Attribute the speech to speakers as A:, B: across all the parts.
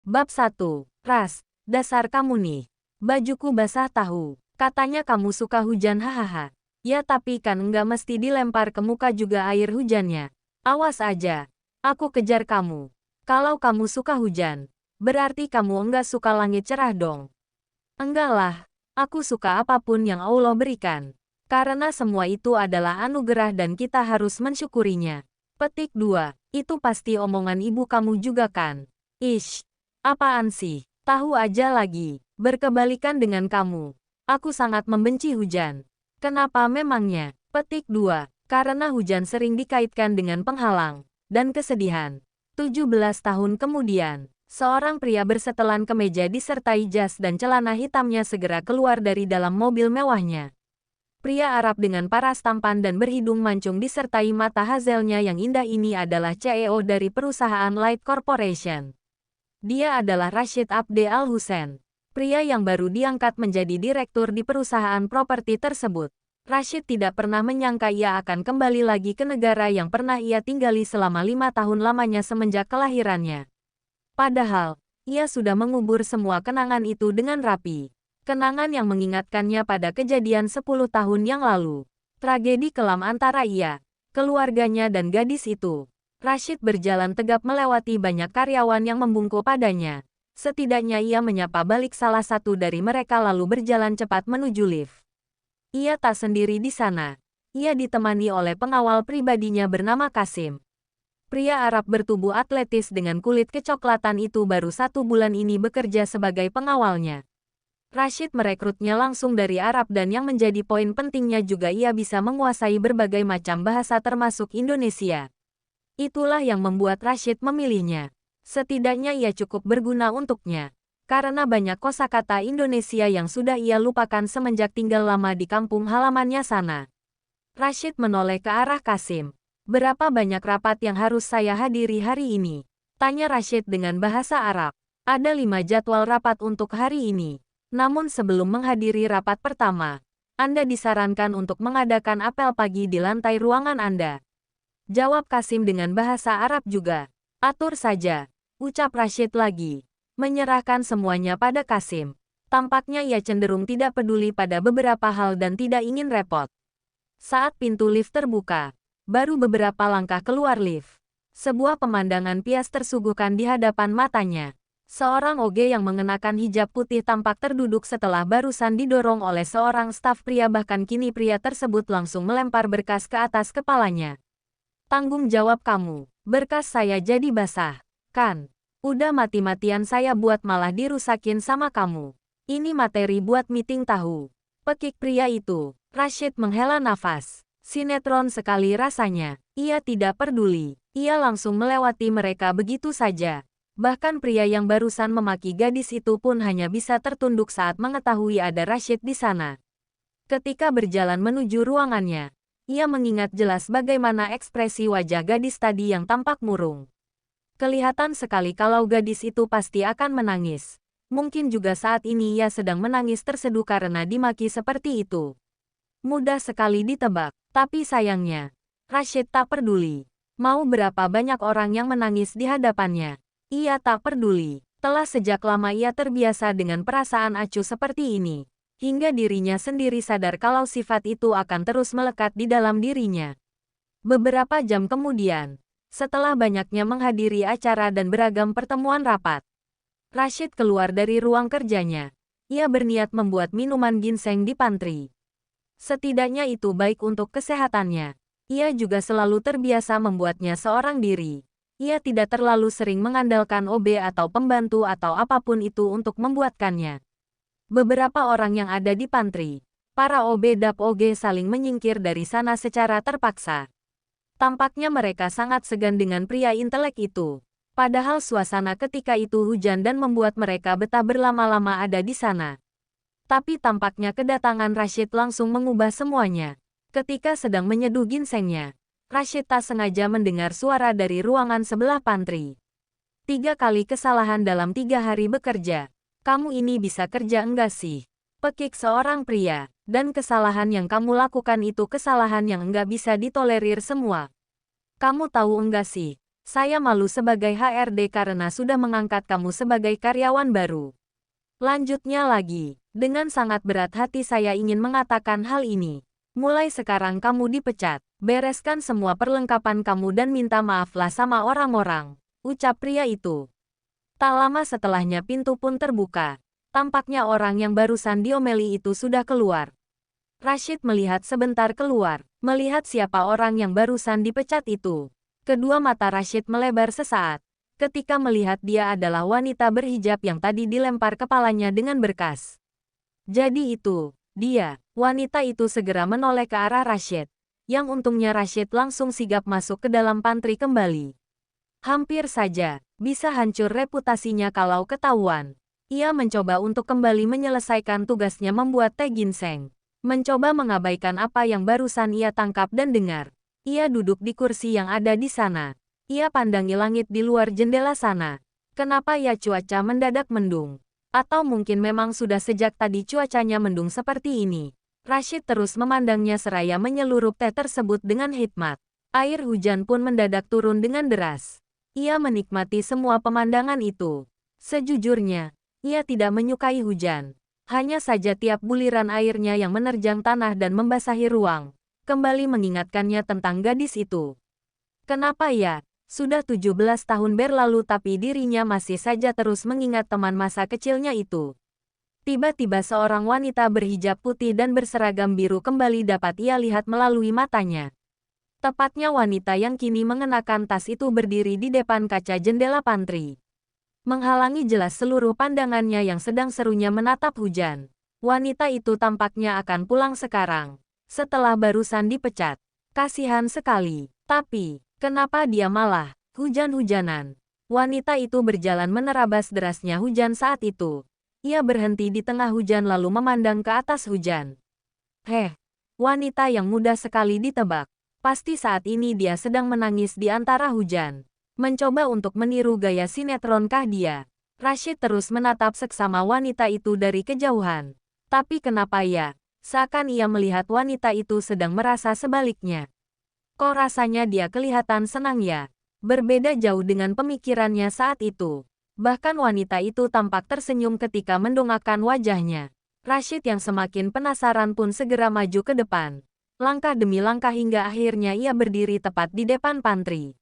A: Bab 1. Ras, dasar kamu nih. Bajuku basah tahu. Katanya kamu suka hujan hahaha. Ya tapi kan enggak mesti dilempar ke muka juga air hujannya. Awas aja. Aku kejar kamu. Kalau kamu suka hujan, berarti kamu enggak suka langit cerah dong. Enggak lah. Aku suka apapun yang Allah berikan. Karena semua itu adalah anugerah dan kita harus mensyukurinya. Petik 2. Itu pasti omongan ibu kamu juga kan? Ish. Apaan sih? Tahu aja lagi. Berkebalikan dengan kamu. Aku sangat membenci hujan. Kenapa memangnya? Petik 2. Karena hujan sering dikaitkan dengan penghalang dan kesedihan. 17 tahun kemudian, seorang pria bersetelan kemeja disertai jas dan celana hitamnya segera keluar dari dalam mobil mewahnya. Pria Arab dengan paras tampan dan berhidung mancung disertai mata hazelnya yang indah ini adalah CEO dari perusahaan Light Corporation. Dia adalah Rashid Abde Al-Hussein, pria yang baru diangkat menjadi direktur di perusahaan properti tersebut. Rashid tidak pernah menyangka ia akan kembali lagi ke negara yang pernah ia tinggali selama 5 tahun lamanya semenjak kelahirannya. Padahal, ia sudah mengubur semua kenangan itu dengan rapi. Kenangan yang mengingatkannya pada kejadian 10 tahun yang lalu. Tragedi kelam antara ia, keluarganya dan gadis itu. Rashid berjalan tegap melewati banyak karyawan yang membungkuk padanya. Setidaknya ia menyapa balik salah satu dari mereka lalu berjalan cepat menuju lift. Ia tak sendiri di sana. Ia ditemani oleh pengawal pribadinya bernama Kasim. Pria Arab bertubuh atletis dengan kulit kecoklatan itu baru 1 bulan ini bekerja sebagai pengawalnya. Rashid merekrutnya langsung dari Arab dan yang menjadi poin pentingnya juga ia bisa menguasai berbagai macam bahasa termasuk Indonesia. Itulah yang membuat Rashid memilihnya. Setidaknya ia cukup berguna untuknya. Karena banyak kosakata Indonesia yang sudah ia lupakan semenjak tinggal lama di kampung halamannya sana. Rashid menoleh ke arah Kasim. Berapa banyak rapat yang harus saya hadiri hari ini? Tanya Rashid dengan bahasa Arab. Ada 5 jadwal rapat untuk hari ini. Namun sebelum menghadiri rapat pertama, Anda disarankan untuk mengadakan apel pagi di lantai ruangan Anda. Jawab Kasim dengan bahasa Arab juga. Atur saja, ucap Rashid lagi. Menyerahkan semuanya pada Kasim. Tampaknya ia cenderung tidak peduli pada beberapa hal dan tidak ingin repot. Saat pintu lift terbuka, baru beberapa langkah keluar lift. Sebuah pemandangan pias tersuguhkan di hadapan matanya. Seorang OG yang mengenakan hijab putih tampak terduduk setelah barusan didorong oleh seorang staf pria bahkan kini pria tersebut langsung melempar berkas ke atas kepalanya. Tanggung jawab kamu, berkas saya jadi basah, kan? Udah mati-matian saya buat malah dirusakin sama kamu. Ini materi buat meeting tahu. Pekik pria itu, Rashid menghela nafas. Sinetron sekali rasanya, ia tidak peduli. Ia langsung melewati mereka begitu saja. Bahkan pria yang barusan memaki gadis itu pun hanya bisa tertunduk saat mengetahui ada Rashid di sana. Ketika berjalan menuju ruangannya, ia mengingat jelas bagaimana ekspresi wajah gadis tadi yang tampak murung. Kelihatan sekali kalau gadis itu pasti akan menangis. Mungkin juga saat ini ia sedang menangis terseduh karena dimaki seperti itu. Mudah sekali ditebak, tapi sayangnya, Rashid tak peduli. Mau berapa banyak orang yang menangis di hadapannya. Ia tak peduli. Telah sejak lama ia terbiasa dengan perasaan acuh seperti ini. Hingga dirinya sendiri sadar kalau sifat itu akan terus melekat di dalam dirinya. Beberapa jam kemudian, setelah banyaknya menghadiri acara dan beragam pertemuan rapat, Rashid keluar dari ruang kerjanya. Ia berniat membuat minuman ginseng di pantry. Setidaknya itu baik untuk kesehatannya. Ia juga selalu terbiasa membuatnya seorang diri. Ia tidak terlalu sering mengandalkan OB atau pembantu atau apapun itu untuk membuatkannya. Beberapa orang yang ada di pantry, para OB dan OG saling menyingkir dari sana secara terpaksa. Tampaknya mereka sangat segan dengan pria intelek itu. Padahal suasana ketika itu hujan dan membuat mereka betah berlama-lama ada di sana. Tapi tampaknya kedatangan Rashid langsung mengubah semuanya. Ketika sedang menyeduh ginsengnya, Rashid tak sengaja mendengar suara dari ruangan sebelah pantry. 3 kali kesalahan dalam 3 hari bekerja. Kamu ini bisa kerja enggak sih? Pekik seorang pria, dan kesalahan yang kamu lakukan itu kesalahan yang enggak bisa ditolerir semua. Kamu tahu enggak sih? Saya malu sebagai HRD karena sudah mengangkat kamu sebagai karyawan baru. Lanjutnya lagi, dengan sangat berat hati saya ingin mengatakan hal ini. Mulai sekarang kamu dipecat. Bereskan semua perlengkapan kamu dan minta maaflah sama orang-orang. Ucap pria itu. Tak lama setelahnya pintu pun terbuka. Tampaknya orang yang barusan diomeli itu sudah keluar. Rashid melihat sebentar keluar, melihat siapa orang yang barusan dipecat itu. Kedua mata Rashid melebar sesaat, ketika melihat dia adalah wanita berhijab yang tadi dilempar kepalanya dengan berkas. Jadi itu, dia. Wanita itu segera menoleh ke arah Rashid, yang untungnya Rashid langsung sigap masuk ke dalam pantry kembali. Hampir saja, bisa hancur reputasinya kalau ketahuan. Ia mencoba untuk kembali menyelesaikan tugasnya membuat teh ginseng. Mencoba mengabaikan apa yang barusan ia tangkap dan dengar. Ia duduk di kursi yang ada di sana. Ia pandangi langit di luar jendela sana. Kenapa ya cuaca mendadak mendung? Atau mungkin memang sudah sejak tadi cuacanya mendung seperti ini? Rashid terus memandangnya seraya menyelurup teh tersebut dengan hikmat. Air hujan pun mendadak turun dengan deras. Ia menikmati semua pemandangan itu. Sejujurnya, ia tidak menyukai hujan. Hanya saja tiap buliran airnya yang menerjang tanah dan membasahi ruang, kembali mengingatkannya tentang gadis itu. Kenapa ya? Sudah 17 tahun berlalu tapi dirinya masih saja terus mengingat teman masa kecilnya itu. Tiba-tiba seorang wanita berhijab putih dan berseragam biru kembali dapat ia lihat melalui matanya. Tepatnya wanita yang kini mengenakan tas itu berdiri di depan kaca jendela pantry. Menghalangi jelas seluruh pandangannya yang sedang serunya menatap hujan. Wanita itu tampaknya akan pulang sekarang. Setelah barusan dipecat. Kasihan sekali. Tapi, kenapa dia malah hujan-hujanan? Wanita itu berjalan menerabas derasnya hujan saat itu. Ia berhenti di tengah hujan lalu memandang ke atas hujan. Wanita yang mudah sekali ditebak. Pasti saat ini dia sedang menangis di antara hujan. Mencoba untuk meniru gaya sinetronkah dia? Rashid terus menatap seksama wanita itu dari kejauhan. Tapi kenapa ya? Seakan ia melihat wanita itu sedang merasa sebaliknya. Kok rasanya dia kelihatan senang ya? Berbeda jauh dengan pemikirannya saat itu. Bahkan wanita itu tampak tersenyum ketika mendongakkan wajahnya. Rashid yang semakin penasaran pun segera maju ke depan. Langkah demi langkah hingga akhirnya ia berdiri tepat di depan pantry.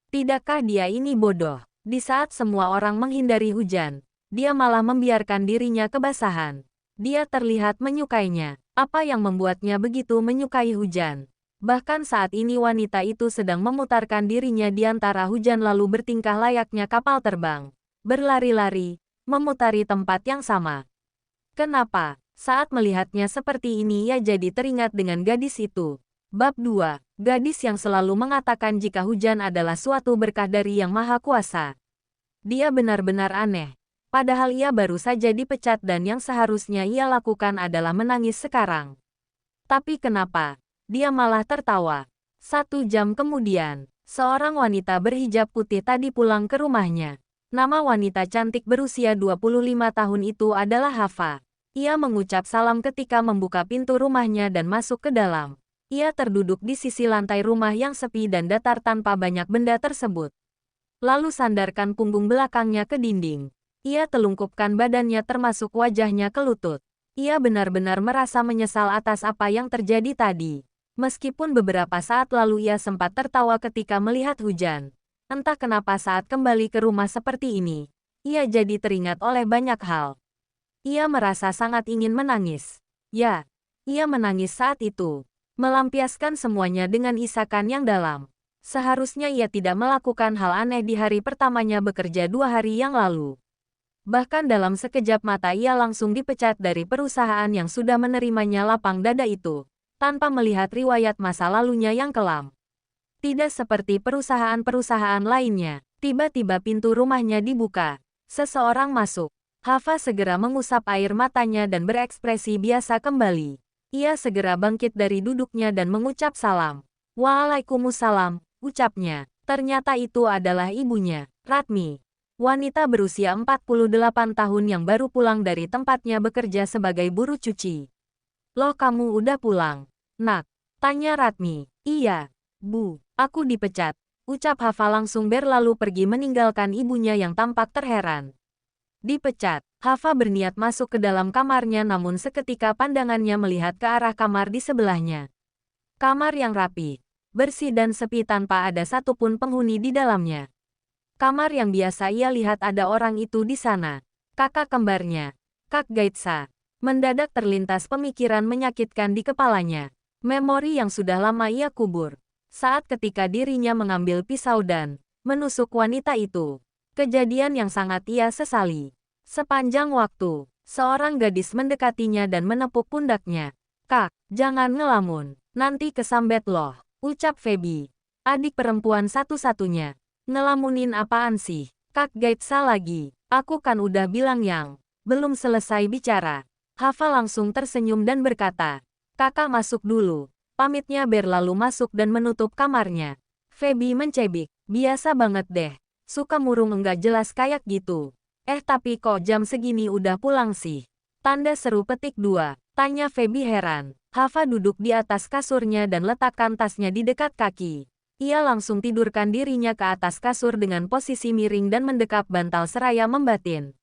A: Tidakkah dia ini bodoh? Di saat semua orang menghindari hujan, dia malah membiarkan dirinya kebasahan. Dia terlihat menyukainya. Apa yang membuatnya begitu menyukai hujan? Bahkan saat ini wanita itu sedang memutarkan dirinya di antara hujan lalu bertingkah layaknya kapal terbang. Berlari-lari, memutari tempat yang sama. Kenapa? Saat melihatnya seperti ini ia jadi teringat dengan gadis itu. Bab 2. Gadis yang selalu mengatakan jika hujan adalah suatu berkah dari Yang Maha Kuasa. Dia benar-benar aneh. Padahal ia baru saja dipecat dan yang seharusnya ia lakukan adalah menangis sekarang. Tapi kenapa? Dia malah tertawa. 1 jam kemudian, seorang wanita berhijab putih tadi pulang ke rumahnya. Nama wanita cantik berusia 25 tahun itu adalah Hafa. Ia mengucap salam ketika membuka pintu rumahnya dan masuk ke dalam. Ia terduduk di sisi lantai rumah yang sepi dan datar tanpa banyak benda tersebut. Lalu sandarkan punggung belakangnya ke dinding. Ia telungkupkan badannya termasuk wajahnya ke lutut. Ia benar-benar merasa menyesal atas apa yang terjadi tadi. Meskipun beberapa saat lalu ia sempat tertawa ketika melihat hujan. Entah kenapa saat kembali ke rumah seperti ini, ia jadi teringat oleh banyak hal. Ia merasa sangat ingin menangis. Ya, ia menangis saat itu. Melampiaskan semuanya dengan isakan yang dalam. Seharusnya ia tidak melakukan hal aneh di hari pertamanya bekerja 2 hari yang lalu. Bahkan dalam sekejap mata ia langsung dipecat dari perusahaan yang sudah menerimanya lapang dada itu, tanpa melihat riwayat masa lalunya yang kelam. Tidak seperti perusahaan-perusahaan lainnya, tiba-tiba pintu rumahnya dibuka. Seseorang masuk. Hafa segera mengusap air matanya dan berekspresi biasa kembali. Ia segera bangkit dari duduknya dan mengucap salam. Waalaikumsalam, ucapnya. Ternyata itu adalah ibunya, Ratmi. Wanita berusia 48 tahun yang baru pulang dari tempatnya bekerja sebagai buruh cuci. Loh kamu udah pulang, nak? Tanya Ratmi. Iya, Bu, aku dipecat. Ucap Hafa langsung berlalu pergi meninggalkan ibunya yang tampak terheran. Dipecat, Hafa berniat masuk ke dalam kamarnya namun seketika pandangannya melihat ke arah kamar di sebelahnya. Kamar yang rapi, bersih dan sepi tanpa ada satupun penghuni di dalamnya. Kamar yang biasa ia lihat ada orang itu di sana. Kakak kembarnya, Kak Gaitsa. Mendadak terlintas pemikiran menyakitkan di kepalanya. Memori yang sudah lama ia kubur. Saat ketika dirinya mengambil pisau dan menusuk wanita itu. Kejadian yang sangat ia sesali. Sepanjang waktu, seorang gadis mendekatinya dan menepuk pundaknya. Kak, jangan ngelamun, nanti kesambet loh, ucap Feby. Adik perempuan satu-satunya. Ngelamunin apaan sih? Kak Gaitsa lagi. Aku kan udah bilang yang. Belum selesai bicara. Hafa langsung tersenyum dan berkata. Kakak masuk dulu. Pamitnya berlalu masuk dan menutup kamarnya. Feby mencebik. Biasa banget deh. Suka murung enggak jelas kayak gitu. Tapi kok jam segini udah pulang sih? Tanda seru petik 2. Tanya Feby heran. Hafa duduk di atas kasurnya dan letakkan tasnya di dekat kaki. Ia langsung tidurkan dirinya ke atas kasur dengan posisi miring dan mendekap bantal seraya membatin.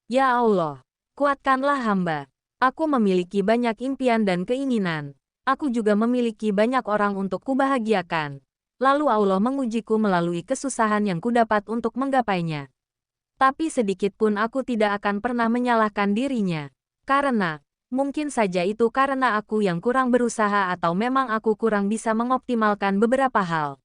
A: Ya Allah, kuatkanlah hamba. Aku memiliki banyak impian dan keinginan. Aku juga memiliki banyak orang untuk kubahagiakan. Lalu Allah mengujiku melalui kesusahan yang kudapat untuk menggapainya. Tapi sedikit pun aku tidak akan pernah menyalahkan dirinya. Karena, mungkin saja itu karena aku yang kurang berusaha atau memang aku kurang bisa mengoptimalkan beberapa hal.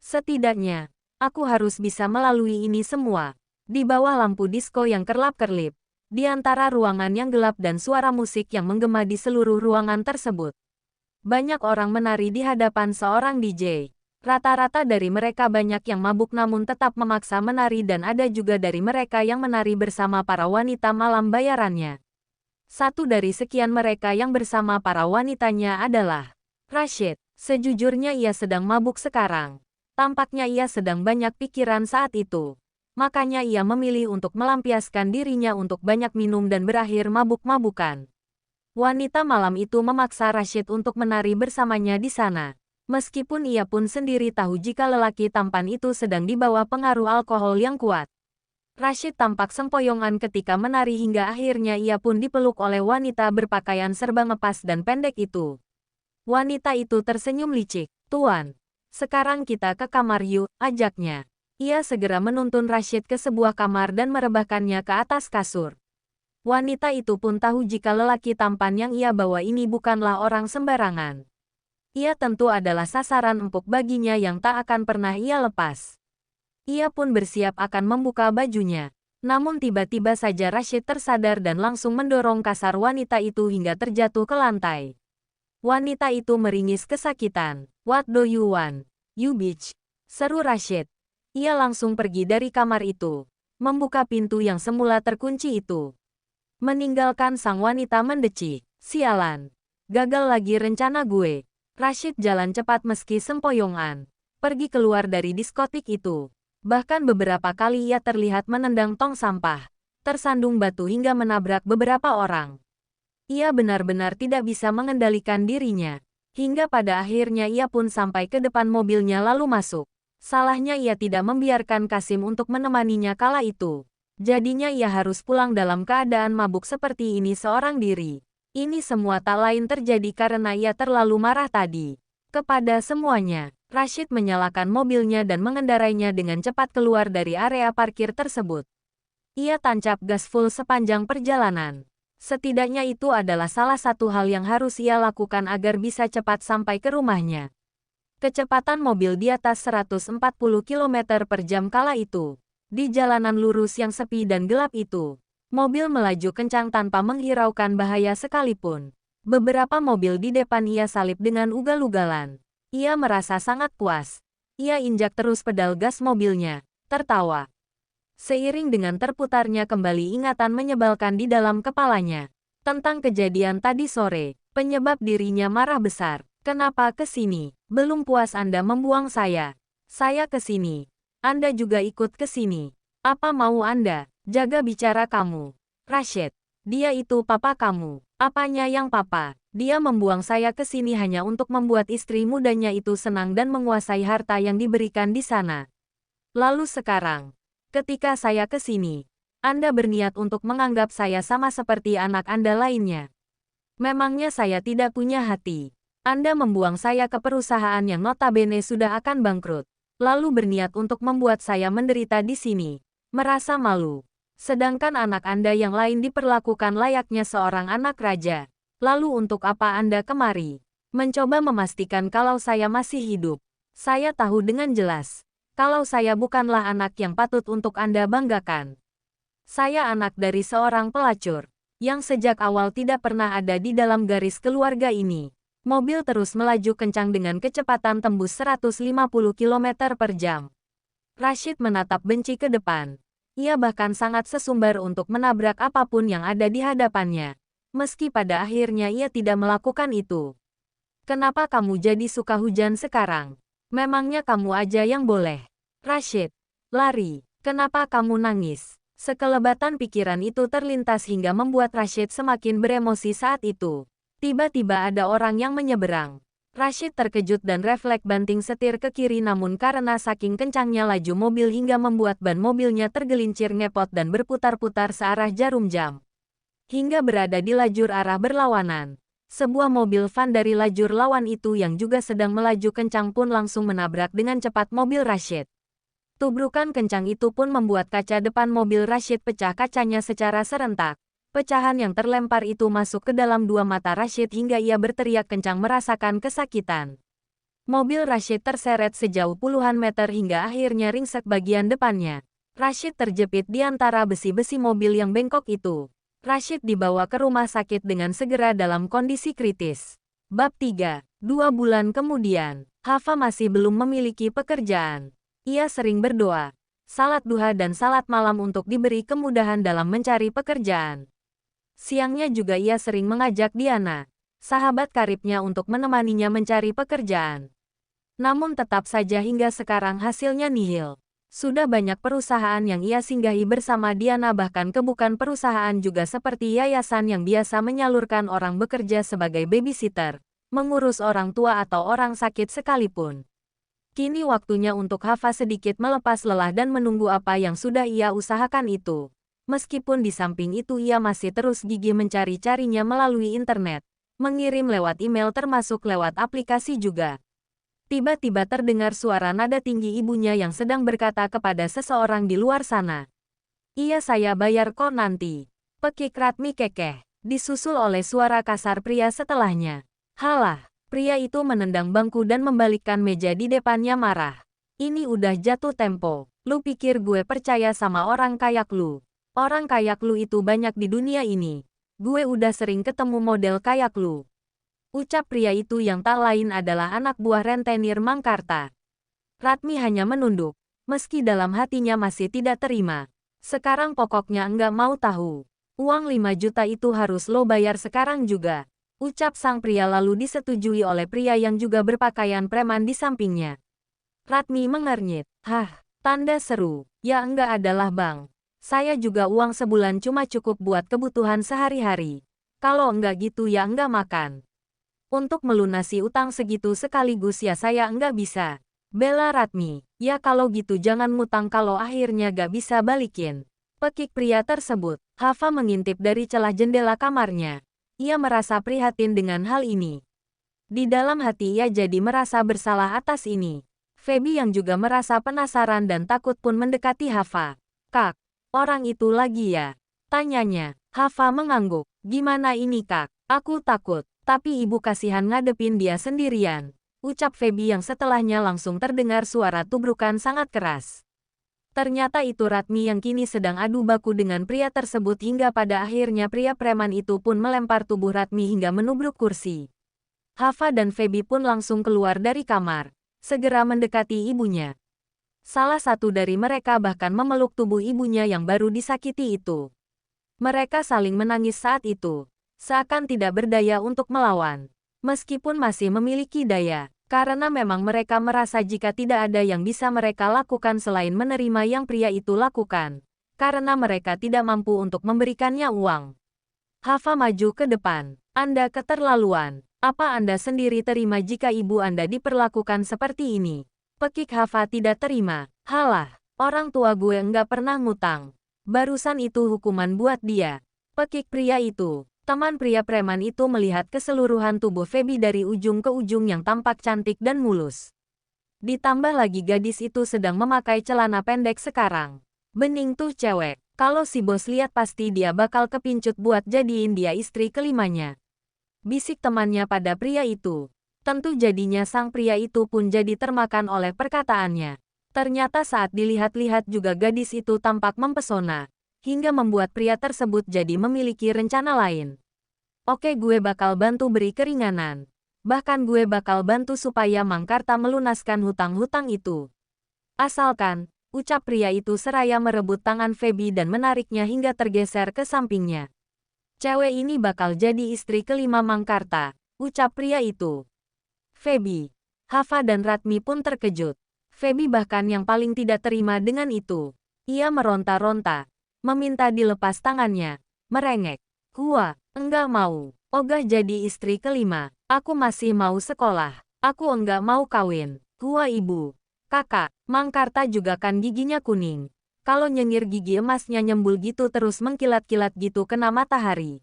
A: Setidaknya, aku harus bisa melalui ini semua. Di bawah lampu disko yang kerlap-kerlip. Di antara ruangan yang gelap dan suara musik yang menggema di seluruh ruangan tersebut. Banyak orang menari di hadapan seorang DJ. Rata-rata dari mereka banyak yang mabuk namun tetap memaksa menari dan ada juga dari mereka yang menari bersama para wanita malam bayarannya. Satu dari sekian mereka yang bersama para wanitanya adalah Rashid. Sejujurnya ia sedang mabuk sekarang. Tampaknya ia sedang banyak pikiran saat itu. Makanya ia memilih untuk melampiaskan dirinya untuk banyak minum dan berakhir mabuk-mabukan. Wanita malam itu memaksa Rashid untuk menari bersamanya di sana. Meskipun ia pun sendiri tahu jika lelaki tampan itu sedang di bawah pengaruh alkohol yang kuat. Rashid tampak sempoyongan ketika menari hingga akhirnya ia pun dipeluk oleh wanita berpakaian serba ngepas dan pendek itu. Wanita itu tersenyum licik. Tuan, sekarang kita ke kamar yuk, ajaknya. Ia segera menuntun Rashid ke sebuah kamar dan merebahkannya ke atas kasur. Wanita itu pun tahu jika lelaki tampan yang ia bawa ini bukanlah orang sembarangan. Ia tentu adalah sasaran empuk baginya yang tak akan pernah ia lepas. Ia pun bersiap akan membuka bajunya. Namun tiba-tiba saja Rashid tersadar dan langsung mendorong kasar wanita itu hingga terjatuh ke lantai. Wanita itu meringis kesakitan. What do you want, you bitch? Seru Rashid. Ia langsung pergi dari kamar itu. Membuka pintu yang semula terkunci itu. Meninggalkan sang wanita mendecik. Sialan. Gagal lagi rencana gue. Rashid jalan cepat meski sempoyongan. Pergi keluar dari diskotik itu. Bahkan beberapa kali ia terlihat menendang tong sampah. Tersandung batu hingga menabrak beberapa orang. Ia benar-benar tidak bisa mengendalikan dirinya. Hingga pada akhirnya ia pun sampai ke depan mobilnya lalu masuk. Salahnya ia tidak membiarkan Kasim untuk menemaninya kala itu. Jadinya ia harus pulang dalam keadaan mabuk seperti ini seorang diri. Ini semua tak lain terjadi karena ia terlalu marah tadi. Kepada semuanya, Rashid menyalakan mobilnya dan mengendarainya dengan cepat keluar dari area parkir tersebut. Ia tancap gas full sepanjang perjalanan. Setidaknya itu adalah salah satu hal yang harus ia lakukan agar bisa cepat sampai ke rumahnya. Kecepatan mobil di atas 140 km per jam kala itu. Di jalanan lurus yang sepi dan gelap itu, mobil melaju kencang tanpa menghiraukan bahaya sekalipun. Beberapa mobil di depan ia salip dengan ugal-ugalan. Ia merasa sangat puas. Ia injak terus pedal gas mobilnya, tertawa. Seiring dengan terputarnya kembali ingatan menyebalkan di dalam kepalanya. Tentang kejadian tadi sore, penyebab dirinya marah besar. Kenapa ke sini? Belum puas Anda membuang saya. Saya ke sini. Anda juga ikut ke sini. Apa mau Anda? Jaga bicara kamu. Rashid, dia itu papa kamu. Apanya yang papa? Dia membuang saya ke sini hanya untuk membuat istri mudanya itu senang dan menguasai harta yang diberikan di sana. Lalu sekarang, ketika saya ke sini, Anda berniat untuk menganggap saya sama seperti anak Anda lainnya. Memangnya saya tidak punya hati? Anda membuang saya ke perusahaan yang notabene sudah akan bangkrut, lalu berniat untuk membuat saya menderita di sini, merasa malu. Sedangkan anak Anda yang lain diperlakukan layaknya seorang anak raja. Lalu untuk apa Anda kemari? Mencoba memastikan kalau saya masih hidup. Saya tahu dengan jelas, kalau saya bukanlah anak yang patut untuk Anda banggakan. Saya anak dari seorang pelacur, yang sejak awal tidak pernah ada di dalam garis keluarga ini. Mobil terus melaju kencang dengan kecepatan tembus 150 km per jam. Rashid menatap benci ke depan. Ia bahkan sangat sesumbar untuk menabrak apapun yang ada di hadapannya. Meski pada akhirnya ia tidak melakukan itu. Kenapa kamu jadi suka hujan sekarang? Memangnya kamu aja yang boleh. Rashid, lari. Kenapa kamu nangis? Sekelebatan pikiran itu terlintas hingga membuat Rashid semakin beremosi saat itu. Tiba-tiba ada orang yang menyeberang. Rashid terkejut dan refleks banting setir ke kiri, namun karena saking kencangnya laju mobil hingga membuat ban mobilnya tergelincir ngepot dan berputar-putar searah jarum jam. Hingga berada di lajur arah berlawanan. Sebuah mobil van dari lajur lawan itu yang juga sedang melaju kencang pun langsung menabrak dengan cepat mobil Rashid. Tubrukan kencang itu pun membuat kaca depan mobil Rashid pecah kacanya secara serentak. Pecahan yang terlempar itu masuk ke dalam dua mata Rashid hingga ia berteriak kencang merasakan kesakitan. Mobil Rashid terseret sejauh puluhan meter hingga akhirnya ringsek bagian depannya. Rashid terjepit di antara besi-besi mobil yang bengkok itu. Rashid dibawa ke rumah sakit dengan segera dalam kondisi kritis. Bab 3. 2 bulan kemudian, Hafa masih belum memiliki pekerjaan. Ia sering berdoa, salat duha dan salat malam untuk diberi kemudahan dalam mencari pekerjaan. Siangnya juga ia sering mengajak Diana, sahabat karibnya, untuk menemaninya mencari pekerjaan. Namun tetap saja hingga sekarang hasilnya nihil. Sudah banyak perusahaan yang ia singgahi bersama Diana, bahkan bukan perusahaan juga seperti yayasan yang biasa menyalurkan orang bekerja sebagai babysitter, mengurus orang tua atau orang sakit sekalipun. Kini waktunya untuk Hafa sedikit melepas lelah dan menunggu apa yang sudah ia usahakan itu. Meskipun di samping itu ia masih terus gigih mencari-carinya melalui internet, mengirim lewat email termasuk lewat aplikasi juga. Tiba-tiba terdengar suara nada tinggi ibunya yang sedang berkata kepada seseorang di luar sana. Iya, saya bayar kok nanti. Pekik Ratmi kekeh, disusul oleh suara kasar pria setelahnya. Halah, pria itu menendang bangku dan membalikkan meja di depannya marah. Ini udah jatuh tempo. Lu pikir gue percaya sama orang kayak lu? Orang kayak lu itu banyak di dunia ini. Gue udah sering ketemu model kayak lu. Ucap pria itu yang tak lain adalah anak buah rentenir Mangkarta. Ratmi hanya menunduk, meski dalam hatinya masih tidak terima. Sekarang pokoknya enggak mau tahu. Uang 5 juta itu harus lo bayar sekarang juga. Ucap sang pria lalu disetujui oleh pria yang juga berpakaian preman di sampingnya. Ratmi mengernyit. Hah, tanda seru. Ya enggak adalah bang. Saya juga uang sebulan cuma cukup buat kebutuhan sehari-hari. Kalau enggak gitu ya enggak makan. Untuk melunasi utang segitu sekaligus ya saya enggak bisa. Bela Ratmi, ya kalau gitu jangan ngutang kalau akhirnya gak bisa balikin. Pekik pria tersebut. Hafa mengintip dari celah jendela kamarnya. Ia merasa prihatin dengan hal ini. Di dalam hati ia jadi merasa bersalah atas ini. Feby yang juga merasa penasaran dan takut pun mendekati Hafa. Kak, orang itu lagi ya? Tanyanya. Hafa mengangguk. Gimana ini kak? Aku takut. Tapi ibu kasihan ngadepin dia sendirian. Ucap Feby yang setelahnya langsung terdengar suara tubrukan sangat keras. Ternyata itu Ratmi yang kini sedang adu baku dengan pria tersebut hingga pada akhirnya pria preman itu pun melempar tubuh Ratmi hingga menubruk kursi. Hafa dan Feby pun langsung keluar dari kamar, segera mendekati ibunya. Salah satu dari mereka bahkan memeluk tubuh ibunya yang baru disakiti itu. Mereka saling menangis saat itu. Seakan tidak berdaya untuk melawan. Meskipun masih memiliki daya, karena memang mereka merasa jika tidak ada yang bisa mereka lakukan selain menerima yang pria itu lakukan. Karena mereka tidak mampu untuk memberikannya uang. Hafa maju ke depan. Anda keterlaluan. Apa Anda sendiri terima jika ibu Anda diperlakukan seperti ini? Pekik Hafa tidak terima. Halah, orang tua gue nggak pernah ngutang. Barusan itu hukuman buat dia. Pekik pria itu. Teman pria preman itu melihat keseluruhan tubuh Feby dari ujung ke ujung yang tampak cantik dan mulus. Ditambah lagi gadis itu sedang memakai celana pendek sekarang. Bening tuh cewek. Kalau si bos lihat pasti dia bakal kepincut buat jadiin dia istri kelimanya. Bisik temannya pada pria itu. Tentu jadinya sang pria itu pun jadi termakan oleh perkataannya. Ternyata saat dilihat-lihat juga gadis itu tampak mempesona, hingga membuat pria tersebut jadi memiliki rencana lain. Oke, gue bakal bantu beri keringanan. Bahkan gue bakal bantu supaya Mangkarta melunaskan hutang-hutang itu. Asalkan, ucap pria itu seraya merebut tangan Feby dan menariknya hingga tergeser ke sampingnya. Cewek ini bakal jadi istri kelima Mangkarta, ucap pria itu. Feby, Hafa dan Ratmi pun terkejut. Feby bahkan yang paling tidak terima dengan itu. Ia meronta-ronta, meminta dilepas tangannya, merengek. Hua, enggak mau. Ogah jadi istri kelima. Aku masih mau sekolah. Aku enggak mau kawin. Hua ibu. Kakak, Mangkarta juga kan giginya kuning. Kalau nyengir gigi emasnya nyembul gitu terus mengkilat-kilat gitu kena matahari.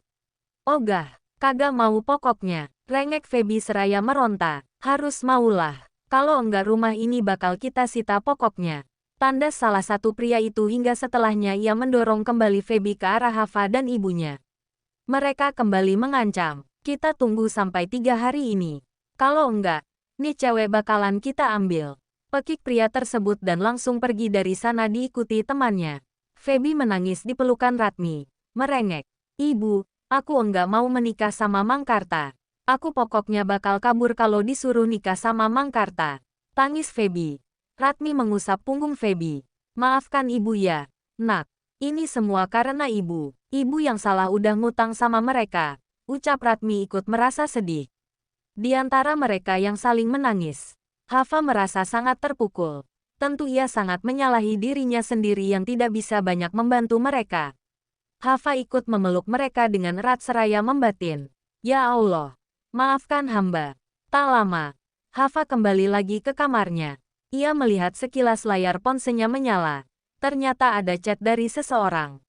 A: Ogah, kagak mau pokoknya. Rengek Feby seraya meronta. Harus maulah. Kalau enggak rumah ini bakal kita sita pokoknya. Tandas salah satu pria itu hingga setelahnya ia mendorong kembali Feby ke arah Hafa dan ibunya. Mereka kembali mengancam. Kita tunggu sampai 3 hari ini. Kalau enggak, nih cewek bakalan kita ambil. Pekik pria tersebut dan langsung pergi dari sana diikuti temannya. Feby menangis di pelukan Ratmi. Merengek. Ibu, aku enggak mau menikah sama Mangkarta. Aku pokoknya bakal kabur kalau disuruh nikah sama Mangkarta. Tangis Feby. Ratmi mengusap punggung Feby. Maafkan ibu ya, nak. Ini semua karena ibu. Ibu yang salah udah ngutang sama mereka. Ucap Ratmi ikut merasa sedih. Di antara mereka yang saling menangis, Hafa merasa sangat terpukul. Tentu ia sangat menyalahi dirinya sendiri yang tidak bisa banyak membantu mereka. Hafa ikut memeluk mereka dengan erat seraya membatin. Ya Allah, maafkan hamba. Tak lama, Hafa kembali lagi ke kamarnya. Ia melihat sekilas layar ponselnya menyala. Ternyata ada chat dari seseorang.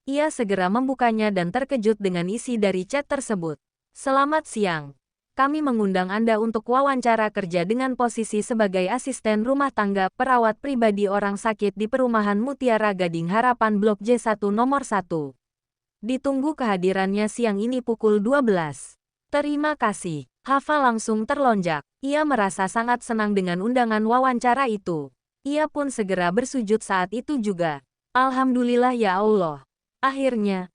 A: Ia segera membukanya dan terkejut dengan isi dari chat tersebut. Selamat siang. Kami mengundang Anda untuk wawancara kerja dengan posisi sebagai asisten rumah tangga perawat pribadi orang sakit di perumahan Mutiara Gading Harapan Blok J1 nomor 1. Ditunggu kehadirannya siang ini pukul 12. Terima kasih. Hafa langsung terlonjak. Ia merasa sangat senang dengan undangan wawancara itu. Ia pun segera bersujud saat itu juga. Alhamdulillah ya Allah. Akhirnya,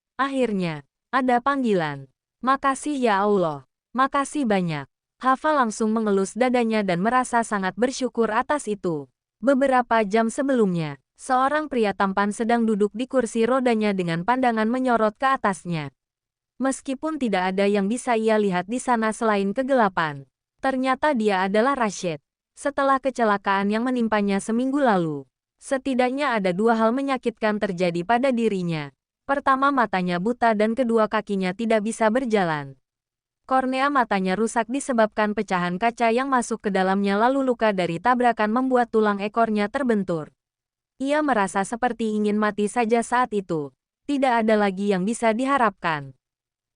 A: ada panggilan. Makasih ya Allah. Makasih banyak. Hafa langsung mengelus dadanya dan merasa sangat bersyukur atas itu. Beberapa jam sebelumnya, seorang pria tampan sedang duduk di kursi rodanya dengan pandangan menyorot ke atasnya. Meskipun tidak ada yang bisa ia lihat di sana selain kegelapan. Ternyata dia adalah Rashid. Setelah kecelakaan yang menimpanya seminggu lalu, setidaknya ada 2 hal menyakitkan terjadi pada dirinya. Pertama, matanya buta dan kedua, kakinya tidak bisa berjalan. Kornea matanya rusak disebabkan pecahan kaca yang masuk ke dalamnya lalu luka dari tabrakan membuat tulang ekornya terbentur. Ia merasa seperti ingin mati saja saat itu. Tidak ada lagi yang bisa diharapkan.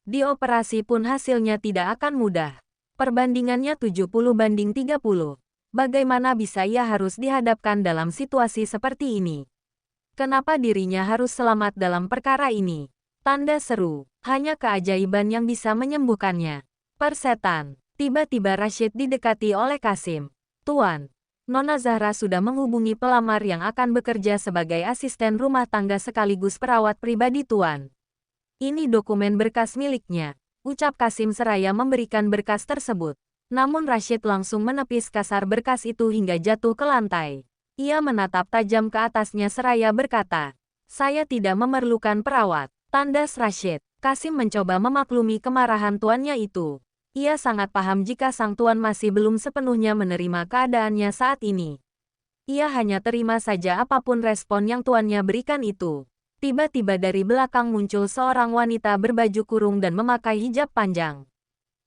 A: Dioperasi pun hasilnya tidak akan mudah. Perbandingannya 70-30. Bagaimana bisa ia harus dihadapkan dalam situasi seperti ini? Kenapa dirinya harus selamat dalam perkara ini? Tanda seru. Hanya keajaiban yang bisa menyembuhkannya. Persetan. Tiba-tiba Rashid didekati oleh Kasim. Tuan, Nona Zahra sudah menghubungi pelamar yang akan bekerja sebagai asisten rumah tangga sekaligus perawat pribadi Tuan. Ini dokumen berkas miliknya, ucap Kasim seraya memberikan berkas tersebut. Namun Rashid langsung menepis kasar berkas itu hingga jatuh ke lantai. Ia menatap tajam ke atasnya seraya berkata, "Saya tidak memerlukan perawat." Tandas Rashid. Kasim mencoba memaklumi kemarahan tuannya itu. Ia sangat paham jika sang tuan masih belum sepenuhnya menerima keadaannya saat ini. Ia hanya terima saja apapun respon yang tuannya berikan itu. Tiba-tiba dari belakang muncul seorang wanita berbaju kurung dan memakai hijab panjang.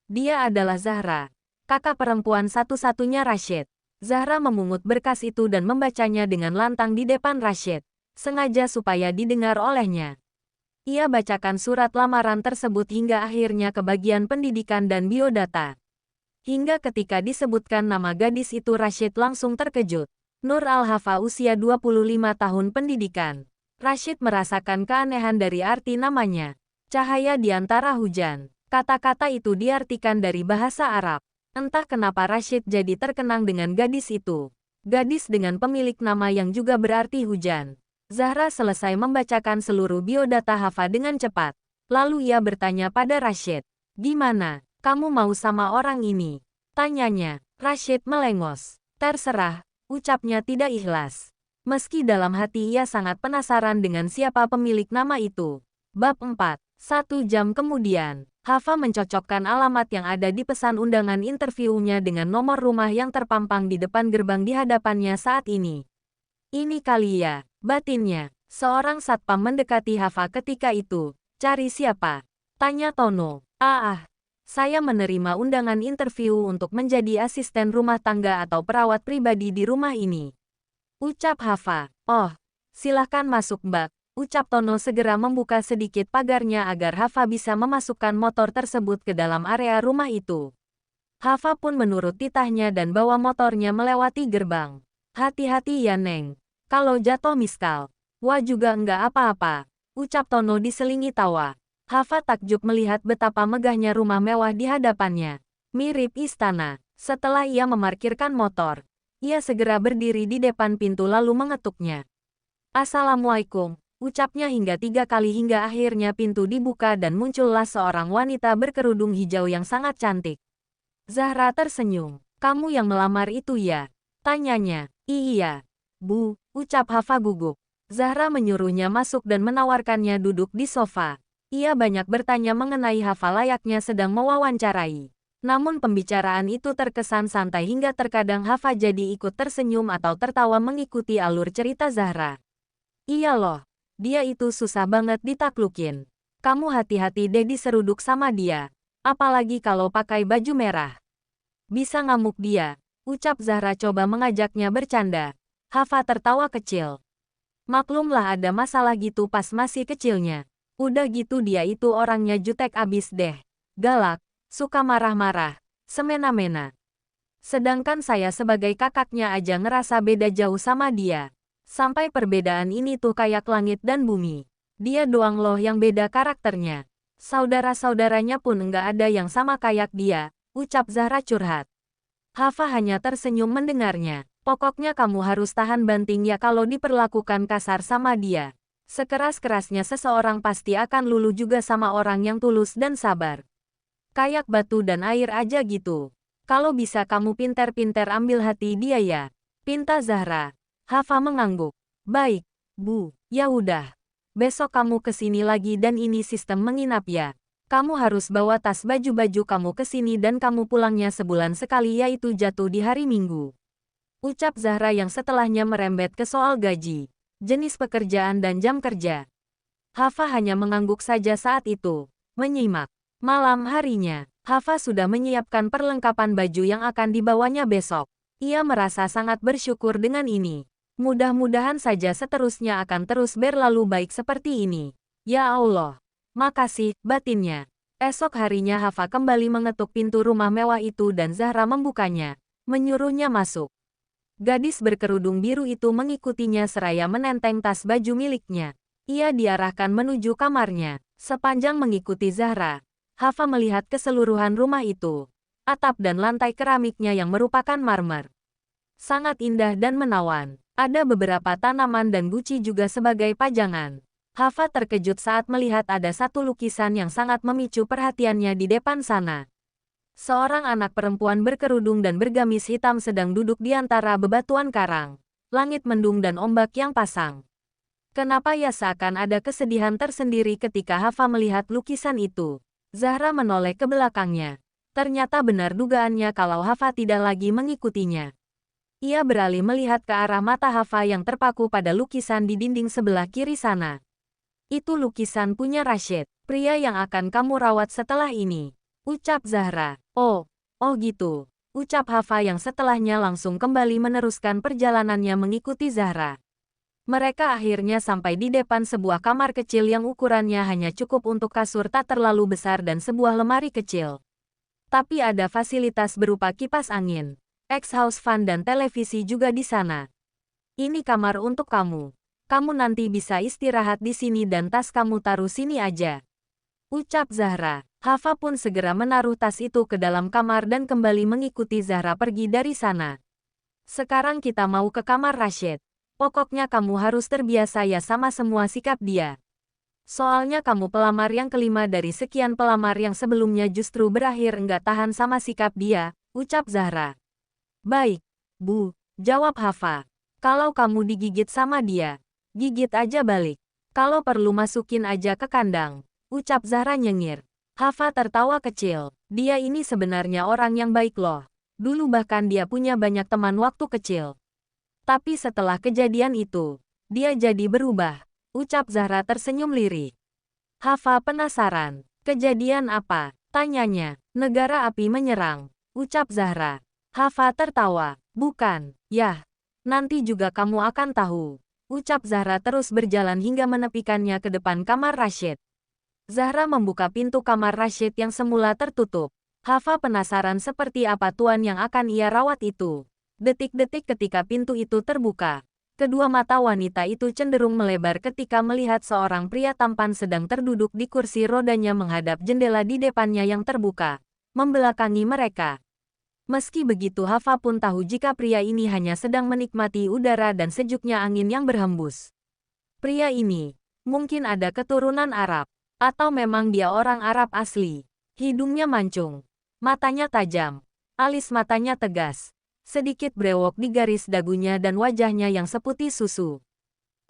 A: Dia adalah Zahra, kakak perempuan satu-satunya Rashid. Zahra memungut berkas itu dan membacanya dengan lantang di depan Rashid, sengaja supaya didengar olehnya. Ia bacakan surat lamaran tersebut hingga akhirnya ke bagian pendidikan dan biodata. Hingga ketika disebutkan nama gadis itu Rashid langsung terkejut. Nur Al-Hafa usia 25 tahun pendidikan. Rashid merasakan keanehan dari arti namanya. Cahaya di antara hujan. Kata-kata itu diartikan dari bahasa Arab. Entah kenapa Rashid jadi terkenang dengan gadis itu. Gadis dengan pemilik nama yang juga berarti hujan. Zahra selesai membacakan seluruh biodata Hafa dengan cepat. Lalu ia bertanya pada Rashid. Gimana, kamu mau sama orang ini? Tanyanya. Rashid melengos. Terserah. Ucapnya tidak ikhlas. Meski dalam hati ia sangat penasaran dengan siapa pemilik nama itu. Bab 4. 1 jam kemudian, Hafa mencocokkan alamat yang ada di pesan undangan interviunya dengan nomor rumah yang terpampang di depan gerbang di hadapannya saat ini. Ini kali ya, batinnya. Seorang satpam mendekati Hafa ketika itu. Cari siapa? Tanya Tono. Saya menerima undangan interview untuk menjadi asisten rumah tangga atau perawat pribadi di rumah ini. Ucap Hafa. Oh, silahkan masuk Mbak. Ucap Tono segera membuka sedikit pagarnya agar Hafa bisa memasukkan motor tersebut ke dalam area rumah itu. Hafa pun menurut titahnya dan bawa motornya melewati gerbang. Hati-hati ya Neng. Kalau jatuh miskal. Wah juga enggak apa-apa. Ucap Tono diselingi tawa. Hafa takjub melihat betapa megahnya rumah mewah di hadapannya. Mirip istana. Setelah ia memarkirkan motor, ia segera berdiri di depan pintu lalu mengetuknya. Assalamualaikum, ucapnya hingga 3 kali hingga akhirnya pintu dibuka dan muncullah seorang wanita berkerudung hijau yang sangat cantik. Zahra tersenyum. Kamu yang melamar itu ya? Tanyanya. Iya, Bu, ucap Hafa gugup. Zahra menyuruhnya masuk dan menawarkannya duduk di sofa. Ia banyak bertanya mengenai Hafa layaknya sedang mewawancarai. Namun pembicaraan itu terkesan santai hingga terkadang Hafa jadi ikut tersenyum atau tertawa mengikuti alur cerita Zahra. Iya loh, dia itu susah banget ditaklukin. Kamu hati-hati deh diseruduk sama dia. Apalagi kalau pakai baju merah. Bisa ngamuk dia, ucap Zahra coba mengajaknya bercanda. Hafa tertawa kecil. Maklumlah ada masalah gitu pas masih kecilnya. Udah gitu dia itu orangnya jutek abis deh. Galak, suka marah-marah, semena-mena. Sedangkan saya sebagai kakaknya aja ngerasa beda jauh sama dia. Sampai perbedaan ini tuh kayak langit dan bumi. Dia doang loh yang beda karakternya. Saudara-saudaranya pun enggak ada yang sama kayak dia, ucap Zahra curhat. Hafa hanya tersenyum mendengarnya. Pokoknya kamu harus tahan banting ya kalau diperlakukan kasar sama dia. Sekeras-kerasnya seseorang pasti akan luluh juga sama orang yang tulus dan sabar. Kayak batu dan air aja gitu. Kalau bisa kamu pinter-pinter ambil hati dia ya. Pinta Zahra. Hafa mengangguk. Baik, Bu. Ya udah. Besok kamu kesini lagi dan ini sistem menginap ya. Kamu harus bawa tas baju-baju kamu kesini dan kamu pulangnya sebulan sekali yaitu jatuh di hari Minggu. Ucap Zahra yang setelahnya merembet ke soal gaji, jenis pekerjaan dan jam kerja. Hafa hanya mengangguk saja saat itu. Menyimak. Malam harinya, Hafa sudah menyiapkan perlengkapan baju yang akan dibawanya besok. Ia merasa sangat bersyukur dengan ini. Mudah-mudahan saja seterusnya akan terus berlalu baik seperti ini. Ya Allah. Makasih, batinnya. Esok harinya Hafa kembali mengetuk pintu rumah mewah itu dan Zahra membukanya. Menyuruhnya masuk. Gadis berkerudung biru itu mengikutinya seraya menenteng tas baju miliknya. Ia diarahkan menuju kamarnya. Sepanjang mengikuti Zahra, Hafa melihat keseluruhan rumah itu. Atap dan lantai keramiknya yang merupakan marmer. Sangat indah dan menawan. Ada beberapa tanaman dan guci juga sebagai pajangan. Hafa terkejut saat melihat ada satu lukisan yang sangat memicu perhatiannya di depan sana. Seorang anak perempuan berkerudung dan bergamis hitam sedang duduk di antara bebatuan karang. Langit mendung dan ombak yang pasang. Kenapa ya seakan ada kesedihan tersendiri ketika Hafa melihat lukisan itu. Zahra menoleh ke belakangnya. Ternyata benar dugaannya kalau Hafa tidak lagi mengikutinya. Ia beralih melihat ke arah mata Hafa yang terpaku pada lukisan di dinding sebelah kiri sana. Itu lukisan punya Rashid, pria yang akan kamu rawat setelah ini. Ucap Zahra. Oh gitu. Ucap Hafa yang setelahnya langsung kembali meneruskan perjalanannya mengikuti Zahra. Mereka akhirnya sampai di depan sebuah kamar kecil yang ukurannya hanya cukup untuk kasur tak terlalu besar dan sebuah lemari kecil. Tapi ada fasilitas berupa kipas angin, exhaust fan dan televisi juga di sana. Ini kamar untuk kamu. Kamu nanti bisa istirahat di sini dan tas kamu taruh sini aja. Ucap Zahra. Hafa pun segera menaruh tas itu ke dalam kamar dan kembali mengikuti Zahra pergi dari sana. Sekarang kita mau ke kamar Rashid. Pokoknya kamu harus terbiasa ya sama semua sikap dia. Soalnya kamu pelamar yang kelima dari sekian pelamar yang sebelumnya justru berakhir enggak tahan sama sikap dia, ucap Zahra. Baik, Bu, jawab Hafa. Kalau kamu digigit sama dia, gigit aja balik. Kalau perlu masukin aja ke kandang, ucap Zahra nyengir. Hafa tertawa kecil. Dia ini sebenarnya orang yang baik loh. Dulu bahkan dia punya banyak teman waktu kecil. Tapi setelah kejadian itu, dia jadi berubah, ucap Zahra tersenyum lirih. Hafa penasaran, kejadian apa? Tanyanya. Negara api menyerang, ucap Zahra. Hafa tertawa. Bukan, yah. Nanti juga kamu akan tahu, ucap Zahra terus berjalan hingga menepikannya ke depan kamar Rashid. Zahra membuka pintu kamar Rashid yang semula tertutup. Hafa penasaran seperti apa tuan yang akan ia rawat itu. Detik-detik ketika pintu itu terbuka, kedua mata wanita itu cenderung melebar ketika melihat seorang pria tampan sedang terduduk di kursi rodanya menghadap jendela di depannya yang terbuka, membelakangi mereka. Meski begitu Hafa pun tahu jika pria ini hanya sedang menikmati udara dan sejuknya angin yang berhembus. Pria ini, mungkin ada keturunan Arab, atau memang dia orang Arab asli. Hidungnya mancung, matanya tajam, alis matanya tegas. Sedikit brewok di garis dagunya dan wajahnya yang seputih susu.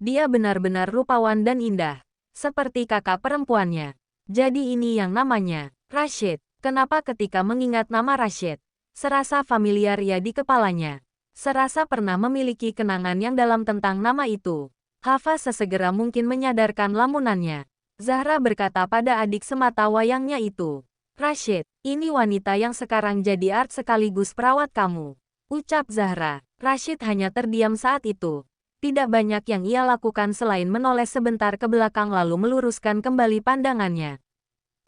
A: Dia benar-benar rupawan dan indah, seperti kakak perempuannya. Jadi ini yang namanya Rashid. Kenapa ketika mengingat nama Rashid, serasa familiar ya di kepalanya. Serasa pernah memiliki kenangan yang dalam tentang nama itu. Hafa sesegera mungkin menyadarkan lamunannya. Zahra berkata pada adik semata wayangnya itu. Rashid, ini wanita yang sekarang jadi art sekaligus perawat kamu. Ucap Zahra. Rashid hanya terdiam saat itu. Tidak banyak yang ia lakukan selain menoleh sebentar ke belakang lalu meluruskan kembali pandangannya.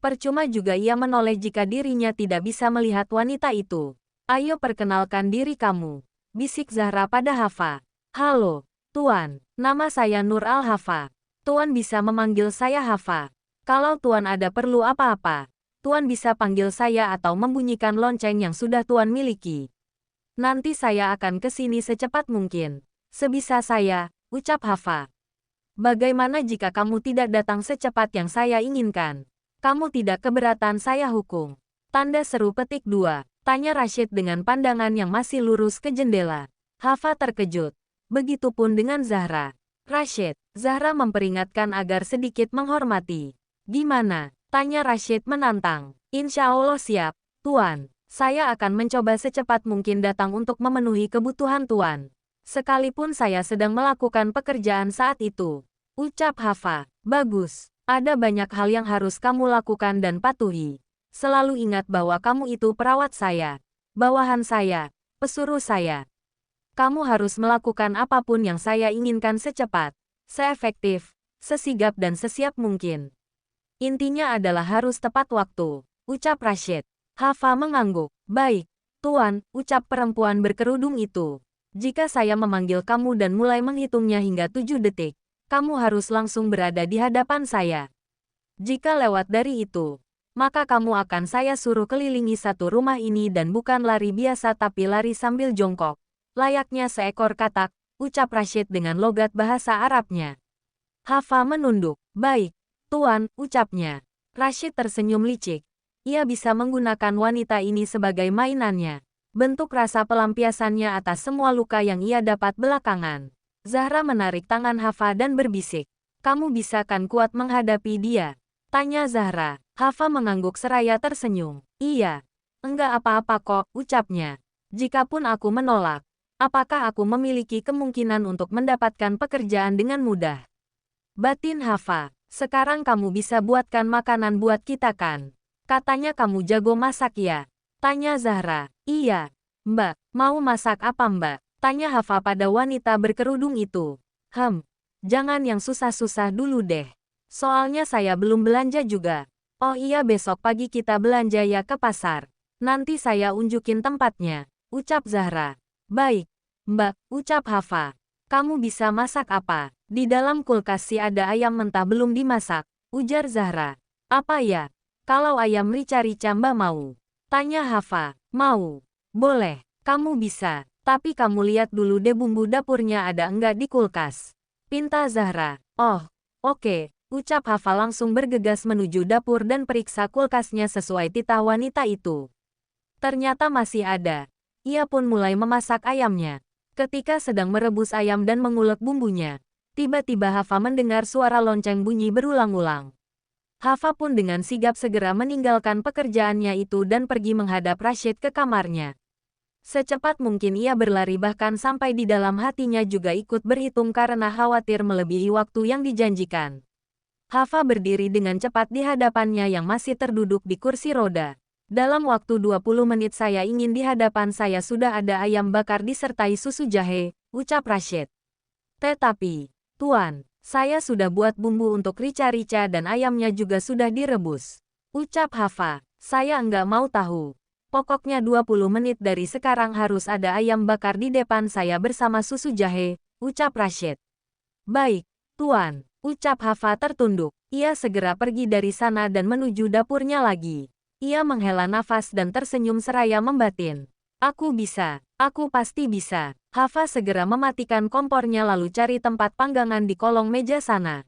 A: Percuma juga ia menoleh jika dirinya tidak bisa melihat wanita itu. Ayo perkenalkan diri kamu, bisik Zahra pada Hafa. Halo, Tuan. Nama saya Nur Al-Hafa. Tuan bisa memanggil saya Hafa. Kalau Tuan ada perlu apa-apa, Tuan bisa panggil saya atau membunyikan lonceng yang sudah Tuan miliki. Nanti saya akan ke sini secepat mungkin. Sebisa saya, ucap Hafa. Bagaimana jika kamu tidak datang secepat yang saya inginkan? Kamu tidak keberatan saya hukum? Tanda seru petik 2. Tanya Rashid dengan pandangan yang masih lurus ke jendela. Hafa terkejut. Begitupun dengan Zahra. Rashid, Zahra memperingatkan agar sedikit menghormati. Gimana? Tanya Rashid menantang. Insya Allah siap, Tuan. Saya akan mencoba secepat mungkin datang untuk memenuhi kebutuhan Tuan. Sekalipun saya sedang melakukan pekerjaan saat itu. Ucap Hafa. Bagus. Ada banyak hal yang harus kamu lakukan dan patuhi. Selalu ingat bahwa kamu itu perawat saya, bawahan saya, pesuruh saya. Kamu harus melakukan apapun yang saya inginkan secepat, seefektif, sesigap dan sesiap mungkin. Intinya adalah harus tepat waktu. Ucap Rashid. Hafa mengangguk. Baik, Tuan, ucap perempuan berkerudung itu. Jika saya memanggil kamu dan mulai menghitungnya hingga 7 detik, kamu harus langsung berada di hadapan saya. Jika lewat dari itu, maka kamu akan saya suruh kelilingi satu rumah ini dan bukan lari biasa tapi lari sambil jongkok. Layaknya seekor katak, ucap Rashid dengan logat bahasa Arabnya. Hafa menunduk. Baik, Tuan, ucapnya. Rashid tersenyum licik. Ia bisa menggunakan wanita ini sebagai mainannya. Bentuk rasa pelampiasannya atas semua luka yang ia dapat belakangan. Zahra menarik tangan Hafa dan berbisik. Kamu bisa kan kuat menghadapi dia? Tanya Zahra. Hafa mengangguk seraya tersenyum. Iya. Enggak apa-apa kok, ucapnya. Jikapun aku menolak, apakah aku memiliki kemungkinan untuk mendapatkan pekerjaan dengan mudah? Batin Hafa. Sekarang kamu bisa buatkan makanan buat kita kan? Katanya kamu jago masak ya? Tanya Zahra. Iya, Mbak. Mau masak apa Mbak? Tanya Hafa pada wanita berkerudung itu. Jangan yang susah-susah dulu deh. Soalnya saya belum belanja juga. Oh iya, besok pagi kita belanja ya ke pasar. Nanti saya unjukin tempatnya, ucap Zahra. Baik, Mbak, ucap Hafa. Kamu bisa masak apa? Di dalam kulkas sih ada ayam mentah belum dimasak, ujar Zahra. Apa ya? Kalau ayam rica-rica Mbak mau? Tanya Hafa. Mau. Boleh, kamu bisa. Tapi kamu lihat dulu deh bumbu dapurnya ada enggak di kulkas. Pinta Zahra. Oh, oke, ucap Hafa langsung bergegas menuju dapur dan periksa kulkasnya sesuai titah wanita itu. Ternyata masih ada. Ia pun mulai memasak ayamnya. Ketika sedang merebus ayam dan mengulek bumbunya, tiba-tiba Hafa mendengar suara lonceng bunyi berulang-ulang. Hafa pun dengan sigap segera meninggalkan pekerjaannya itu dan pergi menghadap Rashid ke kamarnya. Secepat mungkin ia berlari bahkan sampai di dalam hatinya juga ikut berhitung karena khawatir melebihi waktu yang dijanjikan. Hafa berdiri dengan cepat di hadapannya yang masih terduduk di kursi roda. Dalam waktu 20 menit saya ingin di hadapan saya sudah ada ayam bakar disertai susu jahe, ucap Rashid. Tetapi, Tuan, saya sudah buat bumbu untuk rica-rica dan ayamnya juga sudah direbus. Ucap Hafa, saya enggak mau tahu. Pokoknya 20 menit dari sekarang harus ada ayam bakar di depan saya bersama susu jahe, ucap Rashid. Baik, Tuan, ucap Hafa tertunduk. Ia segera pergi dari sana dan menuju dapurnya lagi. Ia menghela nafas dan tersenyum seraya membatin. Aku bisa, aku pasti bisa. Hafa segera mematikan kompornya lalu cari tempat panggangan di kolong meja sana.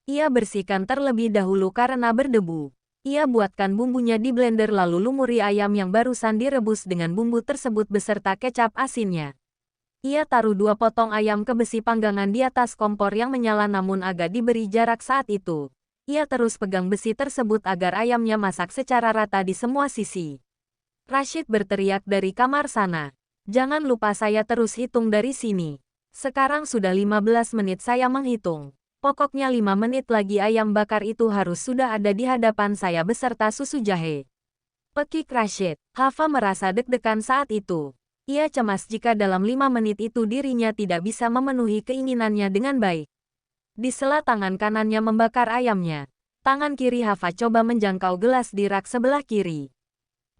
A: Ia bersihkan terlebih dahulu karena berdebu. Ia buatkan bumbunya di blender lalu lumuri ayam yang barusan direbus dengan bumbu tersebut beserta kecap asinnya. Ia taruh 2 potong ayam ke besi panggangan di atas kompor yang menyala namun agak diberi jarak saat itu. Ia terus pegang besi tersebut agar ayamnya masak secara rata di semua sisi. Rashid berteriak dari kamar sana. Jangan lupa saya terus hitung dari sini. Sekarang sudah 15 menit saya menghitung. Pokoknya 5 menit lagi ayam bakar itu harus sudah ada di hadapan saya beserta susu jahe. Pekik Rashid. Hafa merasa deg-degan saat itu. Ia cemas jika dalam 5 menit itu dirinya tidak bisa memenuhi keinginannya dengan baik. Di sela tangan kanannya membakar ayamnya. Tangan kiri Hafa coba menjangkau gelas di rak sebelah kiri.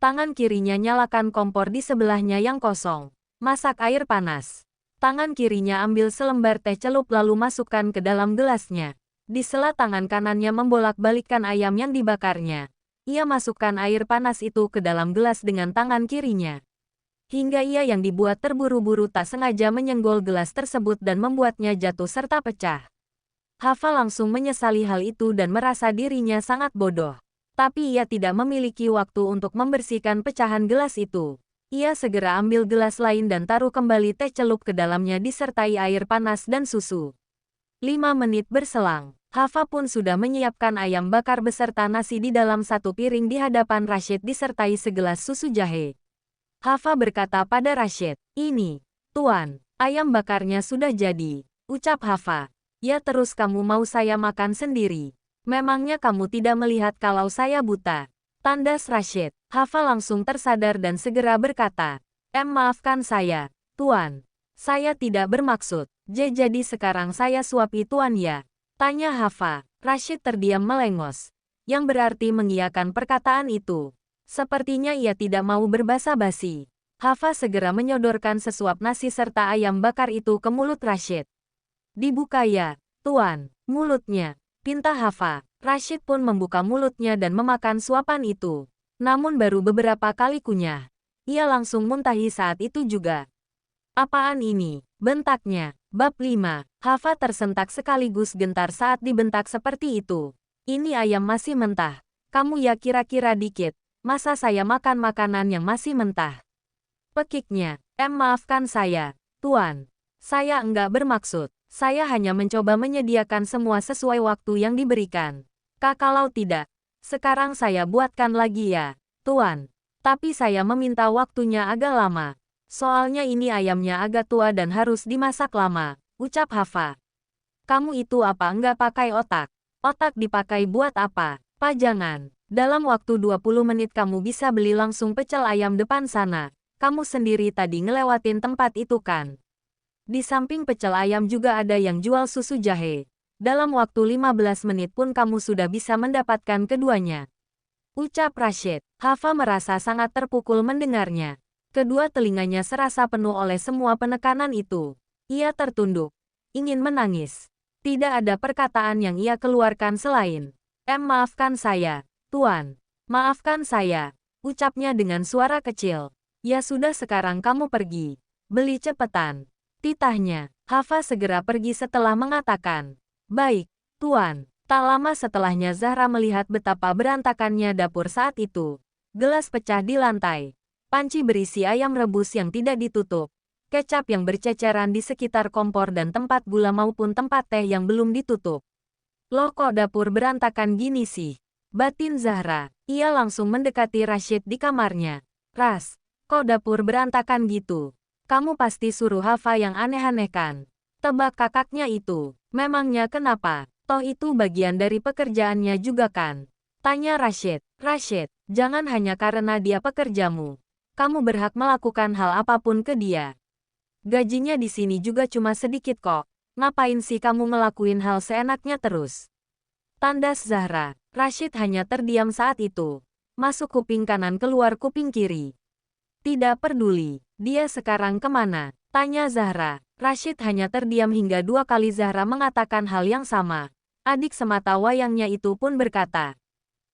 A: Tangan kirinya nyalakan kompor di sebelahnya yang kosong. Masak air panas. Tangan kirinya ambil selembar teh celup lalu masukkan ke dalam gelasnya. Di sela tangan kanannya membolak-balikkan ayam yang dibakarnya. Ia masukkan air panas itu ke dalam gelas dengan tangan kirinya. Hingga ia yang dibuat terburu-buru tak sengaja menyenggol gelas tersebut dan membuatnya jatuh serta pecah. Hafa langsung menyesali hal itu dan merasa dirinya sangat bodoh. Tapi ia tidak memiliki waktu untuk membersihkan pecahan gelas itu. Ia segera ambil gelas lain dan taruh kembali teh celup ke dalamnya disertai air panas dan susu. 5 menit berselang, Hafa pun sudah menyiapkan ayam bakar beserta nasi di dalam satu piring di hadapan Rashid disertai segelas susu jahe. Hafa berkata pada Rashid, "Ini, Tuan, ayam bakarnya sudah jadi," ucap Hafa. "Ya terus kamu mau saya makan sendiri? Memangnya kamu tidak melihat kalau saya buta?" Tandas Rashid. Hafa langsung tersadar dan segera berkata, Maafkan saya, Tuan. Saya tidak bermaksud. Jadi sekarang saya suapi Tuan ya?" Tanya Hafa. Rashid terdiam melengos. Yang berarti mengiyakan perkataan itu. Sepertinya ia tidak mau berbasa-basi. Hafa segera menyodorkan sesuap nasi serta ayam bakar itu ke mulut Rashid. "Dibuka ya, Tuan, mulutnya," pinta Hafa. Rashid pun membuka mulutnya dan memakan suapan itu. Namun baru beberapa kali kunyah. Ia langsung muntahi saat itu juga. "Apaan ini?" bentaknya. Bab 5. Hafa tersentak sekaligus gentar saat dibentak seperti itu. "Ini ayam masih mentah. Kamu ya kira-kira dikit. Masa saya makan makanan yang masih mentah?" Pekiknya. Maafkan saya, Tuan. Saya enggak bermaksud. Saya hanya mencoba menyediakan semua sesuai waktu yang diberikan. Kalau tidak, sekarang saya buatkan lagi ya, Tuan. Tapi saya meminta waktunya agak lama. Soalnya ini ayamnya agak tua dan harus dimasak lama, ucap Hafa. "Kamu itu apa enggak pakai otak? Otak dipakai buat apa? Pajangan. Dalam waktu 20 menit kamu bisa beli langsung pecel ayam depan sana. Kamu sendiri tadi ngelewatin tempat itu kan? Di samping pecel ayam juga ada yang jual susu jahe. Dalam waktu 15 menit pun kamu sudah bisa mendapatkan keduanya. Ucap Rashid. Hafa merasa sangat terpukul mendengarnya. Kedua telinganya serasa penuh oleh semua penekanan itu. Ia tertunduk. Ingin menangis. Tidak ada perkataan yang ia keluarkan selain, maafkan saya, Tuan. Maafkan saya, ucapnya dengan suara kecil. Ya sudah sekarang kamu pergi. Beli cepetan. Titahnya, Hafa segera pergi setelah mengatakan, baik, Tuan. Tak lama setelahnya Zahra melihat betapa berantakannya dapur saat itu. Gelas pecah di lantai. Panci berisi ayam rebus yang tidak ditutup. Kecap yang berceceran di sekitar kompor dan tempat gula maupun tempat teh yang belum ditutup. Loh kok dapur berantakan gini sih? Batin Zahra. Ia langsung mendekati Rashid di kamarnya. Ras, kok dapur berantakan gitu? Kamu pasti suruh Hafa yang aneh-aneh kan? Tebak kakaknya itu. Memangnya kenapa? Toh itu bagian dari pekerjaannya juga kan? Tanya Rashid. Rashid, jangan hanya karena dia pekerjamu. Kamu berhak melakukan hal apapun ke dia. Gajinya di sini juga cuma sedikit kok. Ngapain sih kamu ngelakuin hal seenaknya terus? Tandas Zahra. Rashid hanya terdiam saat itu. Masuk kuping kanan keluar kuping kiri. Tidak peduli. Dia sekarang kemana? Tanya Zahra. Rashid hanya terdiam hingga 2 kali Zahra mengatakan hal yang sama. Adik semata wayangnya itu pun berkata.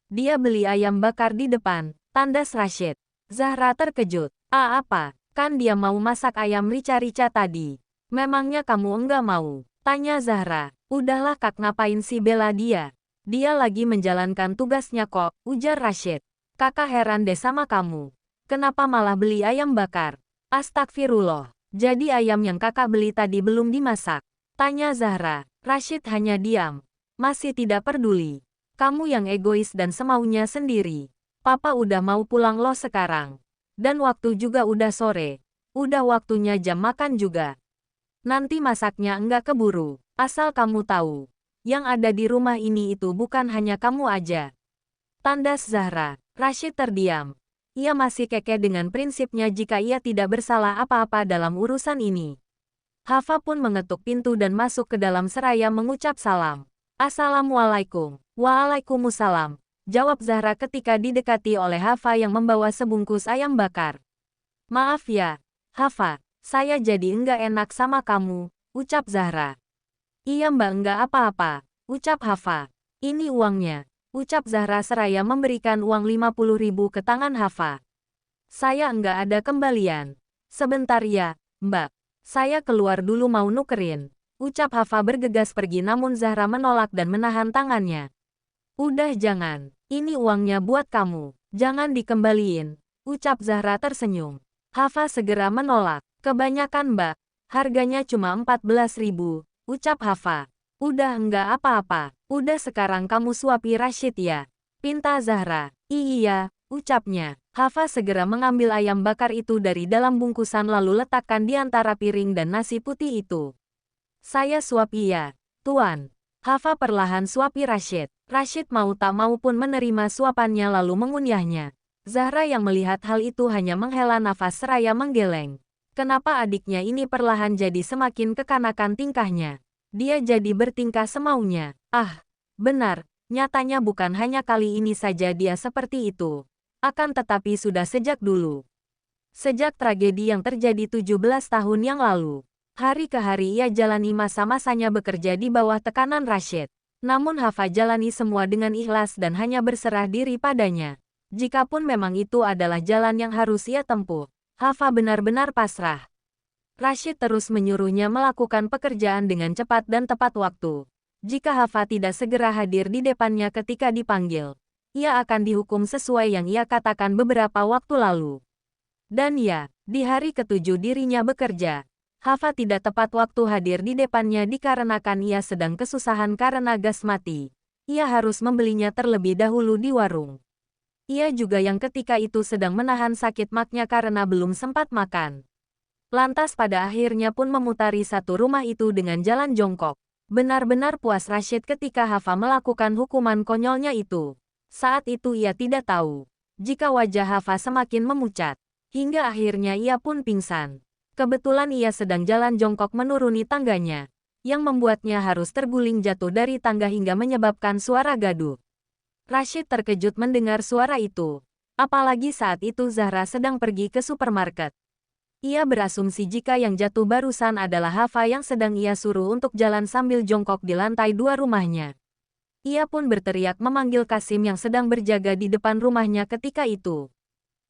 A: Dia beli ayam bakar di depan. Tandas Rashid. Zahra terkejut. Apa? Kan dia mau masak ayam rica-rica tadi. Memangnya kamu enggak mau? Tanya Zahra. Udahlah kak, ngapain sih bela dia? Dia lagi menjalankan tugasnya kok, ujar Rashid. Kakak heran deh sama kamu. Kenapa malah beli ayam bakar? Astagfirullah. Jadi ayam yang kakak beli tadi belum dimasak? Tanya Zahra. Rashid hanya diam. Masih tidak peduli. Kamu yang egois dan semaunya sendiri. Papa udah mau pulang loh sekarang. Dan waktu juga udah sore. Udah waktunya jam makan juga. Nanti masaknya enggak keburu. Asal kamu tahu. Yang ada di rumah ini itu bukan hanya kamu aja. Tandas Zahra. Rashid terdiam. Ia masih kekeh dengan prinsipnya jika ia tidak bersalah apa-apa dalam urusan ini. Hafa pun mengetuk pintu dan masuk ke dalam seraya mengucap salam. Assalamualaikum. Waalaikumsalam. Jawab Zahra ketika didekati oleh Hafa yang membawa sebungkus ayam bakar. Maaf ya, Hafa, saya jadi enggak enak sama kamu, ucap Zahra. Iya mbak, enggak apa-apa, ucap Hafa. Ini uangnya, ucap Zahra seraya memberikan uang 50.000 ke tangan Hafa. Saya enggak ada kembalian. Sebentar ya, mbak. Saya keluar dulu mau nukerin. Ucap Hafa bergegas pergi namun Zahra menolak dan menahan tangannya. Udah jangan. Ini uangnya buat kamu. Jangan dikembaliin. Ucap Zahra tersenyum. Hafa segera menolak. Kebanyakan mbak. Harganya cuma 14.000. Ucap Hafa. Udah enggak apa-apa. Udah sekarang kamu suapi Rashid ya. Pinta Zahra. Iya, ucapnya. Hafa segera mengambil ayam bakar itu dari dalam bungkusan lalu letakkan di antara piring dan nasi putih itu. Saya suapi ya, Tuan. Hafa perlahan suapi Rashid. Rashid mau tak mau pun menerima suapannya lalu mengunyahnya. Zahra yang melihat hal itu hanya menghela nafas seraya menggeleng. Kenapa adiknya ini perlahan jadi semakin kekanakan tingkahnya? Dia jadi bertingkah semaunya. Ah, benar. Nyatanya bukan hanya kali ini saja dia seperti itu. Akan tetapi sudah sejak dulu. Sejak tragedi yang terjadi 17 tahun yang lalu. Hari ke hari ia jalani masa-masanya bekerja di bawah tekanan Rashid. Namun Hafa jalani semua dengan ikhlas dan hanya berserah diri padanya. Jikapun memang itu adalah jalan yang harus ia tempuh, Hafa benar-benar pasrah. Rashid terus menyuruhnya melakukan pekerjaan dengan cepat dan tepat waktu. Jika Hafa tidak segera hadir di depannya ketika dipanggil, ia akan dihukum sesuai yang ia katakan beberapa waktu lalu. Dan ya, di hari ketujuh dirinya bekerja. Hafa tidak tepat waktu hadir di depannya dikarenakan ia sedang kesusahan karena gas mati. Ia harus membelinya terlebih dahulu di warung. Ia juga yang ketika itu sedang menahan sakit maknya karena belum sempat makan. Lantas pada akhirnya pun memutari satu rumah itu dengan jalan jongkok. Benar-benar puas Rashid ketika Hafa melakukan hukuman konyolnya itu. Saat itu ia tidak tahu jika wajah Hafa semakin memucat, hingga akhirnya ia pun pingsan. Kebetulan ia sedang jalan jongkok menuruni tangganya, yang membuatnya harus terguling jatuh dari tangga hingga menyebabkan suara gaduh. Rashid terkejut mendengar suara itu, apalagi saat itu Zahra sedang pergi ke supermarket. Ia berasumsi jika yang jatuh barusan adalah Hafa yang sedang ia suruh untuk jalan sambil jongkok di lantai 2 rumahnya. Ia pun berteriak memanggil Kasim yang sedang berjaga di depan rumahnya ketika itu.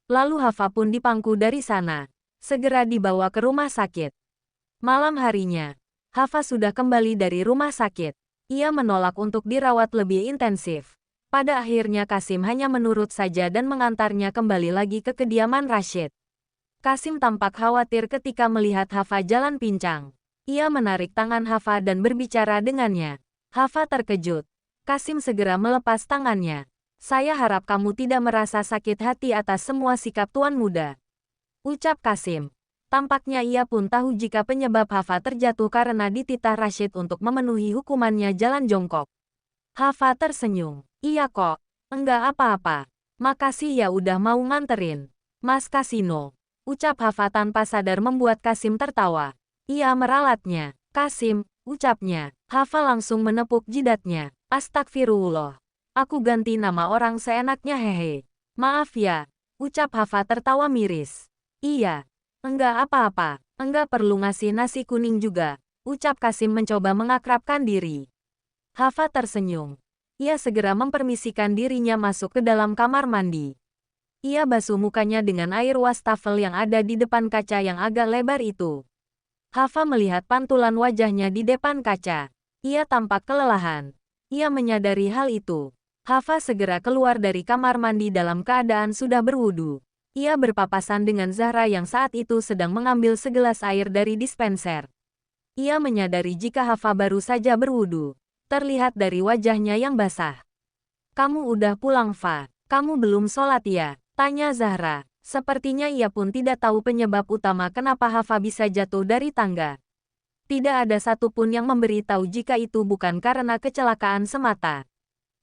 A: Lalu Hafa pun dipangku dari sana, segera dibawa ke rumah sakit. Malam harinya, Hafa sudah kembali dari rumah sakit. Ia menolak untuk dirawat lebih intensif. Pada akhirnya Kasim hanya menurut saja dan mengantarnya kembali lagi ke kediaman Rashid. Kasim tampak khawatir ketika melihat Hafa jalan pincang. Ia menarik tangan Hafa dan berbicara dengannya. Hafa terkejut. Kasim segera melepas tangannya. Saya harap kamu tidak merasa sakit hati atas semua sikap tuan muda, ucap Kasim. Tampaknya ia pun tahu jika penyebab Hafa terjatuh karena dititah Rashid untuk memenuhi hukumannya jalan jongkok. Hafa tersenyum. Iya kok, enggak apa-apa. Makasih ya udah mau nganterin, Mas Kasino. Ucap Hafa tanpa sadar membuat Kasim tertawa. Ia meralatnya. Kasim, ucapnya. Hafa langsung menepuk jidatnya. Astagfirullah. Aku ganti nama orang seenaknya hehe. Maaf ya. Ucap Hafa tertawa miris. Iya. Enggak apa-apa. Enggak perlu ngasih nasi kuning juga. Ucap Kasim mencoba mengakrabkan diri. Hafa tersenyum. Ia segera mempermisikan dirinya masuk ke dalam kamar mandi. Ia basuh mukanya dengan air wastafel yang ada di depan kaca yang agak lebar itu. Hafa melihat pantulan wajahnya di depan kaca. Ia tampak kelelahan. Ia menyadari hal itu. Hafa segera keluar dari kamar mandi dalam keadaan sudah berwudu. Ia berpapasan dengan Zahra yang saat itu sedang mengambil segelas air dari dispenser. Ia menyadari jika Hafa baru saja berwudu. Terlihat dari wajahnya yang basah. Kamu udah pulang, Fa? Kamu belum sholat ya? Tanya Zahra. Sepertinya ia pun tidak tahu penyebab utama kenapa Hafa bisa jatuh dari tangga. Tidak ada satupun yang memberitahu jika itu bukan karena kecelakaan semata.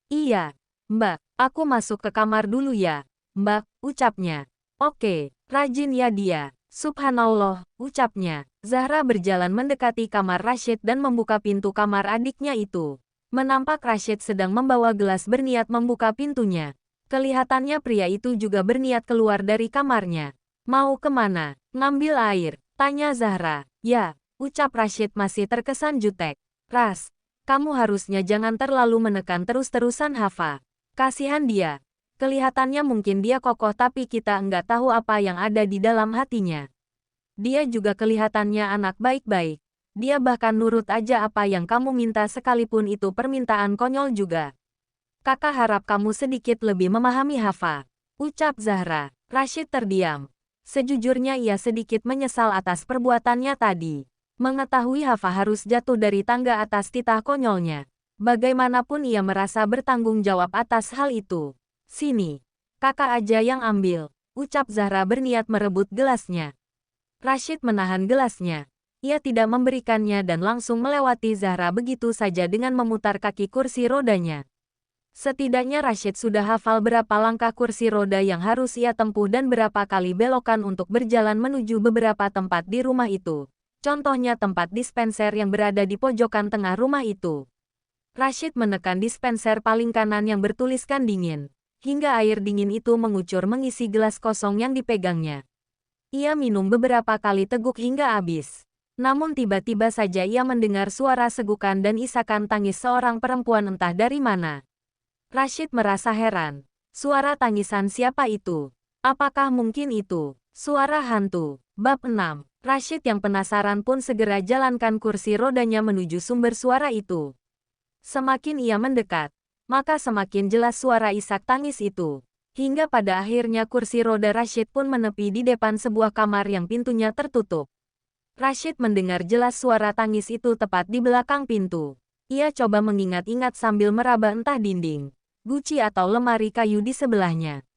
A: Iya, Mbak, aku masuk ke kamar dulu ya, Mbak, ucapnya. Oke, rajin ya dia. Subhanallah, ucapnya. Zahra berjalan mendekati kamar Rashid dan membuka pintu kamar adiknya itu. Menampak Rashid sedang membawa gelas berniat membuka pintunya. Kelihatannya pria itu juga berniat keluar dari kamarnya. Mau kemana? Ngambil air, tanya Zahra. Ya, ucap Rashid masih terkesan jutek. Ras, kamu harusnya jangan terlalu menekan terus-terusan Hafa. Kasihan dia. Kelihatannya mungkin dia kokoh tapi kita enggak tahu apa yang ada di dalam hatinya. Dia juga kelihatannya anak baik-baik. Dia bahkan nurut aja apa yang kamu minta sekalipun itu permintaan konyol juga. Kakak harap kamu sedikit lebih memahami Hafa, ucap Zahra. Rashid terdiam. Sejujurnya ia sedikit menyesal atas perbuatannya tadi. Mengetahui Hafa harus jatuh dari tangga atas titah konyolnya. Bagaimanapun ia merasa bertanggung jawab atas hal itu. Sini, kakak aja yang ambil, ucap Zahra berniat merebut gelasnya. Rashid menahan gelasnya. Ia tidak memberikannya dan langsung melewati Zahra begitu saja dengan memutar kaki kursi rodanya. Setidaknya Rashid sudah hafal berapa langkah kursi roda yang harus ia tempuh dan berapa kali belokan untuk berjalan menuju beberapa tempat di rumah itu. Contohnya tempat dispenser yang berada di pojokan tengah rumah itu. Rashid menekan dispenser paling kanan yang bertuliskan dingin, hingga air dingin itu mengucur mengisi gelas kosong yang dipegangnya. Ia minum beberapa kali teguk hingga habis. Namun tiba-tiba saja ia mendengar suara segukan dan isakan tangis seorang perempuan entah dari mana. Rashid merasa heran. Suara tangisan siapa itu? Apakah mungkin itu suara hantu? Bab 6. Rashid yang penasaran pun segera jalankan kursi rodanya menuju sumber suara itu. Semakin ia mendekat, maka semakin jelas suara isak tangis itu. Hingga pada akhirnya kursi roda Rashid pun menepi di depan sebuah kamar yang pintunya tertutup. Rashid mendengar jelas suara tangis itu tepat di belakang pintu. Ia coba mengingat-ingat sambil meraba entah dinding, guci atau lemari kayu di sebelahnya.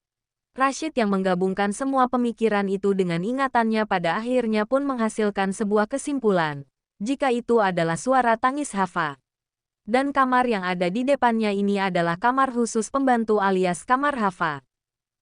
A: Rashid yang menggabungkan semua pemikiran itu dengan ingatannya pada akhirnya pun menghasilkan sebuah kesimpulan. Jika itu adalah suara tangis Hafa, Dan kamar yang ada di depannya ini adalah kamar khusus pembantu alias kamar Hafa.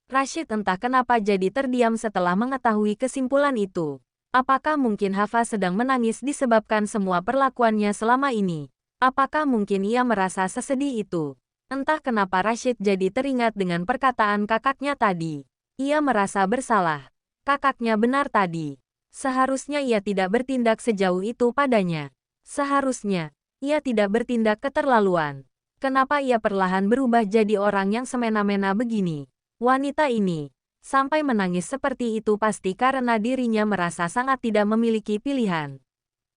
A: Rashid entah kenapa jadi terdiam setelah mengetahui kesimpulan itu. Apakah mungkin Hafa sedang menangis disebabkan semua perlakuannya selama ini? Apakah mungkin ia merasa sesedih itu? Entah kenapa Rashid jadi teringat dengan perkataan kakaknya tadi. Ia merasa bersalah. Kakaknya benar tadi. Seharusnya ia tidak bertindak sejauh itu padanya. Seharusnya ia tidak bertindak keterlaluan. Kenapa ia perlahan berubah jadi orang yang semena-mena begini? Wanita ini sampai menangis seperti itu pasti karena dirinya merasa sangat tidak memiliki pilihan.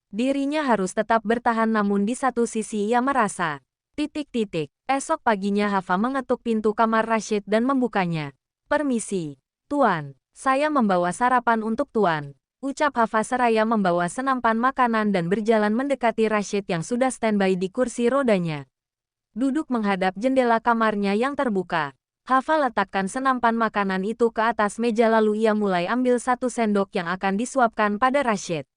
A: Dirinya harus tetap bertahan namun di satu sisi ia merasa. Esok paginya Hafa mengetuk pintu kamar Rashid dan membukanya. Permisi, Tuan. Saya membawa sarapan untuk Tuan. Ucap Hafa seraya membawa senampan makanan dan berjalan mendekati Rashid yang sudah standby di kursi rodanya. Duduk menghadap jendela kamarnya yang terbuka. Hafa letakkan senampan makanan itu ke atas meja lalu ia mulai ambil satu sendok yang akan disuapkan pada Rashid.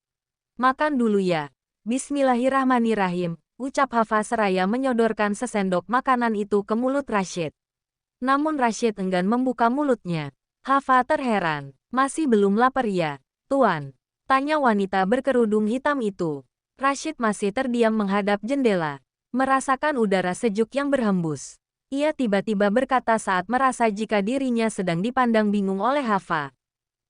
A: Makan dulu ya. Bismillahirrahmanirrahim, ucap Hafa seraya menyodorkan sesendok makanan itu ke mulut Rashid. Namun Rashid enggan membuka mulutnya. Hafa terheran. Masih belum lapar ya, Tuan? Tanya wanita berkerudung hitam itu. Rashid masih terdiam menghadap jendela. Merasakan udara sejuk yang berhembus. Ia tiba-tiba berkata saat merasa jika dirinya sedang dipandang bingung oleh Hafa.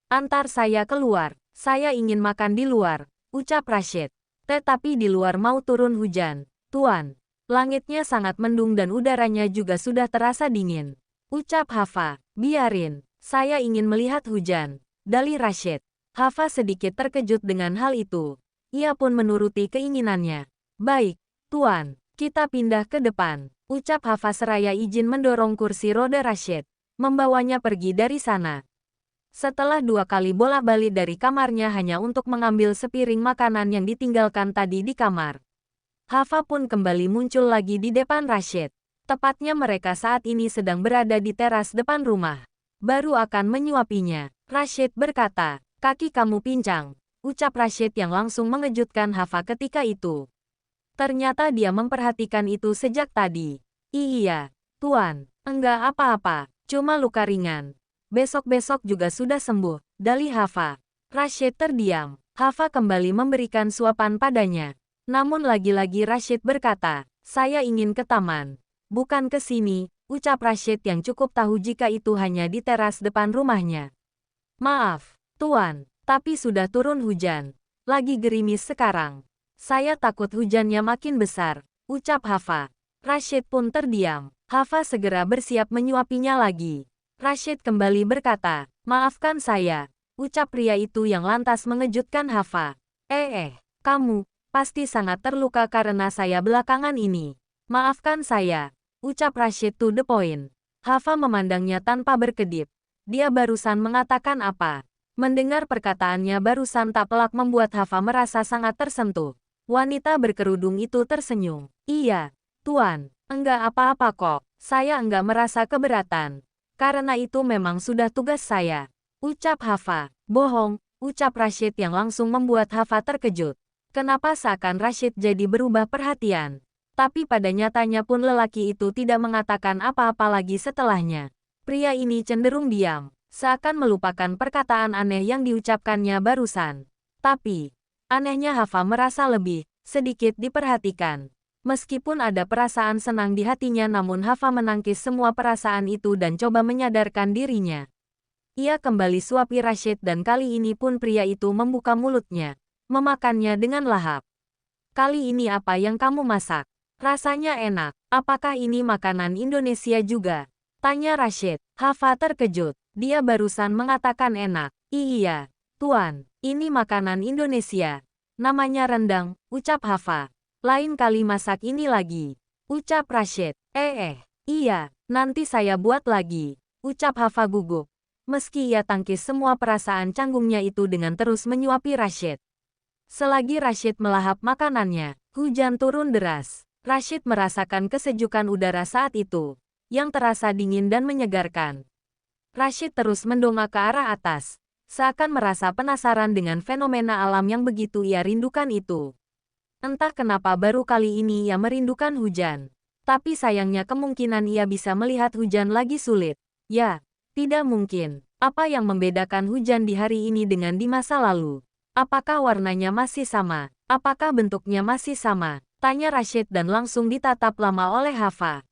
A: Antar saya keluar. Saya ingin makan di luar, ucap Rashid. Tetapi di luar mau turun hujan, Tuan. Langitnya sangat mendung dan udaranya juga sudah terasa dingin. Ucap Hafa. Biarin, saya ingin melihat hujan. Dalih Rashid. Hafa sedikit terkejut dengan hal itu. Ia pun menuruti keinginannya. Baik, Tuan, kita pindah ke depan. Ucap Hafa seraya izin mendorong kursi roda Rashid. Membawanya pergi dari sana. Setelah 2 kali bolak-balik dari kamarnya hanya untuk mengambil sepiring makanan yang ditinggalkan tadi di kamar. Hafa pun kembali muncul lagi di depan Rashid. Tepatnya mereka saat ini sedang berada di teras depan rumah. Baru akan menyuapinya. Rashid berkata, kaki kamu pincang. Ucap Rashid yang langsung mengejutkan Hafa ketika itu. Ternyata dia memperhatikan itu sejak tadi. Iya, Tuan, enggak apa-apa, cuma luka ringan. Besok-besok juga sudah sembuh, dalih Hafa. Rashid terdiam. Hafa kembali memberikan suapan padanya. Namun lagi-lagi Rashid berkata, saya ingin ke taman. Bukan ke sini, ucap Rashid yang cukup tahu jika itu hanya di teras depan rumahnya. Maaf, Tuan, tapi sudah turun hujan. Lagi gerimis sekarang. Saya takut hujannya makin besar, ucap Hafa. Rashid pun terdiam. Hafa segera bersiap menyuapinya lagi. Rashid kembali berkata, maafkan saya, ucap pria itu yang lantas mengejutkan Hafa. Kamu pasti sangat terluka karena saya belakangan ini. Maafkan saya, ucap Rashid to the point. Hafa memandangnya tanpa berkedip. Dia barusan mengatakan apa? Mendengar perkataannya barusan tak pelak membuat Hafa merasa sangat tersentuh. Wanita berkerudung itu tersenyum. Iya, Tuan, enggak apa-apa kok. Saya enggak merasa keberatan. Karena itu memang sudah tugas saya. Ucap Hafa. Bohong, ucap Rashid yang langsung membuat Hafa terkejut. Kenapa seakan Rashid jadi berubah perhatian? Tapi pada nyatanya pun lelaki itu tidak mengatakan apa-apa lagi setelahnya. Pria ini cenderung diam, seakan melupakan perkataan aneh yang diucapkannya barusan. Tapi anehnya Hafa merasa lebih sedikit diperhatikan. Meskipun ada perasaan senang di hatinya namun Hafa menangkis semua perasaan itu dan coba menyadarkan dirinya. Ia kembali suapi Rashid dan kali ini pun pria itu membuka mulutnya, memakannya dengan lahap. Kali ini apa yang kamu masak? Rasanya enak. Apakah ini makanan Indonesia juga? Tanya Rashid. Hafa terkejut. Dia barusan mengatakan enak. Iya, Tuan, ini makanan Indonesia. Namanya rendang, ucap Hafa. Lain kali masak ini lagi, ucap Rashid. Iya, nanti saya buat lagi, ucap Hafa gugup. Meski ia tangkis semua perasaan canggungnya itu dengan terus menyuapi Rashid. Selagi Rashid melahap makanannya, hujan turun deras. Rashid merasakan kesejukan udara saat itu, yang terasa dingin dan menyegarkan. Rashid terus mendongak ke arah atas. Seakan merasa penasaran dengan fenomena alam yang begitu ia rindukan itu. Entah kenapa baru kali ini ia merindukan hujan. Tapi sayangnya kemungkinan ia bisa melihat hujan lagi sulit. Ya, tidak mungkin. Apa yang membedakan hujan di hari ini dengan di masa lalu? Apakah warnanya masih sama? Apakah bentuknya masih sama? Tanya Rashid dan langsung ditatap lama oleh Hafa.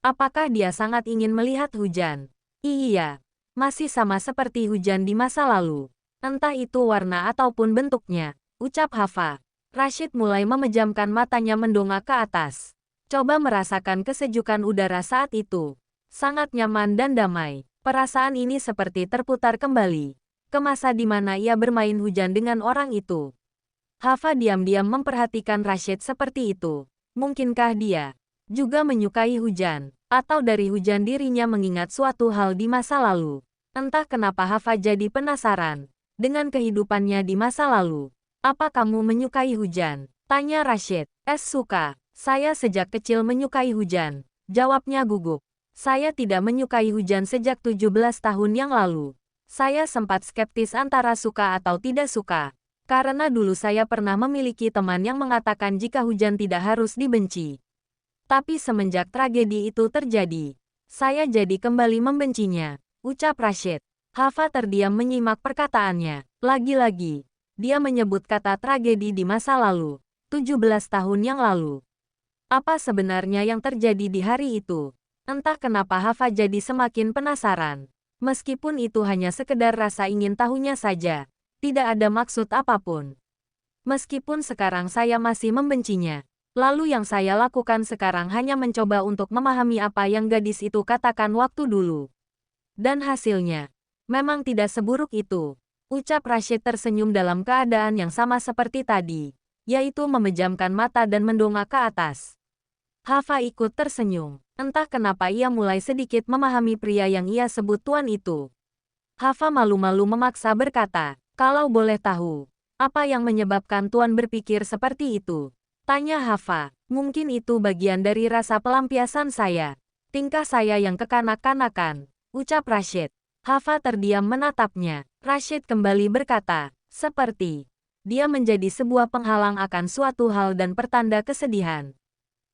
A: Apakah dia sangat ingin melihat hujan? Iya, masih sama seperti hujan di masa lalu. Entah itu warna ataupun bentuknya, ucap Hafa. Rashid mulai memejamkan matanya mendongak ke atas. Coba merasakan kesejukan udara saat itu. Sangat nyaman dan damai. Perasaan ini seperti terputar kembali ke masa di mana ia bermain hujan dengan orang itu. Hafa diam-diam memperhatikan Rashid seperti itu. Mungkinkah dia juga menyukai hujan? Atau dari hujan dirinya mengingat suatu hal di masa lalu? Entah kenapa Hafa jadi penasaran dengan kehidupannya di masa lalu. Apa kamu menyukai hujan? Tanya Rashid. Suka. Saya sejak kecil menyukai hujan. Jawabnya gugup. Saya tidak menyukai hujan sejak 17 tahun yang lalu. Saya sempat skeptis antara suka atau tidak suka. Karena dulu saya pernah memiliki teman yang mengatakan jika hujan tidak harus dibenci. Tapi semenjak tragedi itu terjadi, saya jadi kembali membencinya, ucap Rashid. Hafa terdiam menyimak perkataannya. Lagi-lagi, dia menyebut kata tragedi di masa lalu, 17 tahun yang lalu. Apa sebenarnya yang terjadi di hari itu? Entah kenapa Hafa jadi semakin penasaran. Meskipun itu hanya sekedar rasa ingin tahunya saja, tidak ada maksud apapun. Meskipun sekarang saya masih membencinya, lalu yang saya lakukan sekarang hanya mencoba untuk memahami apa yang gadis itu katakan waktu dulu. Dan hasilnya, memang tidak seburuk itu, ucap Rashid tersenyum dalam keadaan yang sama seperti tadi, yaitu memejamkan mata dan mendongak ke atas. Hafa ikut tersenyum. Entah kenapa ia mulai sedikit memahami pria yang ia sebut tuan itu. Hafa malu-malu memaksa berkata, kalau boleh tahu, apa yang menyebabkan tuan berpikir seperti itu? Tanya Hafa. Mungkin itu bagian dari rasa pelampiasan saya. Tingkah saya yang kekanak-kanakan, ucap Rashid. Hafa terdiam menatapnya. Rashid kembali berkata, seperti dia menjadi sebuah penghalang akan suatu hal dan pertanda kesedihan.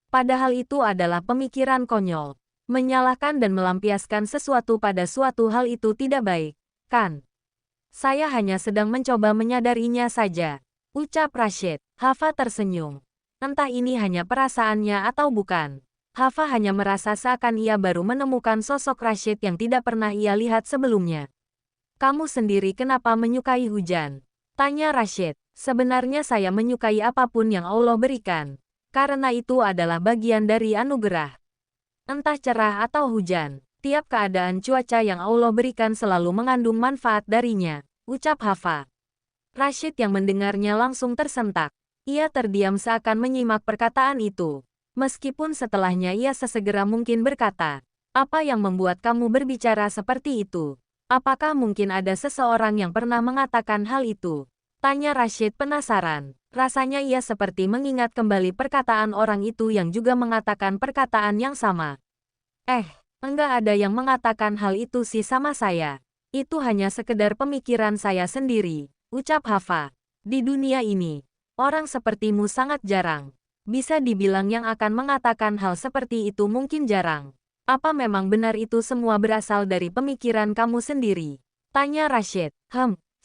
A: Padahal itu adalah pemikiran konyol. Menyalahkan dan melampiaskan sesuatu pada suatu hal itu tidak baik, kan? Saya hanya sedang mencoba menyadarinya saja, ucap Rashid. Hafa tersenyum. Entah ini hanya perasaannya atau bukan. Hafa hanya merasa seakan ia baru menemukan sosok Rashid yang tidak pernah ia lihat sebelumnya. Kamu sendiri kenapa menyukai hujan? Tanya Rashid. Sebenarnya saya menyukai apapun yang Allah berikan. Karena itu adalah bagian dari anugerah. Entah cerah atau hujan, tiap keadaan cuaca yang Allah berikan selalu mengandung manfaat darinya, ucap Hafa. Rashid yang mendengarnya langsung tersentak. Ia terdiam seakan menyimak perkataan itu. Meskipun setelahnya ia sesegera mungkin berkata, apa yang membuat kamu berbicara seperti itu? Apakah mungkin ada seseorang yang pernah mengatakan hal itu? Tanya Rashid penasaran. Rasanya ia seperti mengingat kembali perkataan orang itu yang juga mengatakan perkataan yang sama. Enggak ada yang mengatakan hal itu sih sama saya. Itu hanya sekedar pemikiran saya sendiri, ucap Hafa. Di dunia ini, orang sepertimu sangat jarang. Bisa dibilang yang akan mengatakan hal seperti itu mungkin jarang. Apa memang benar itu semua berasal dari pemikiran kamu sendiri? Tanya Rashid.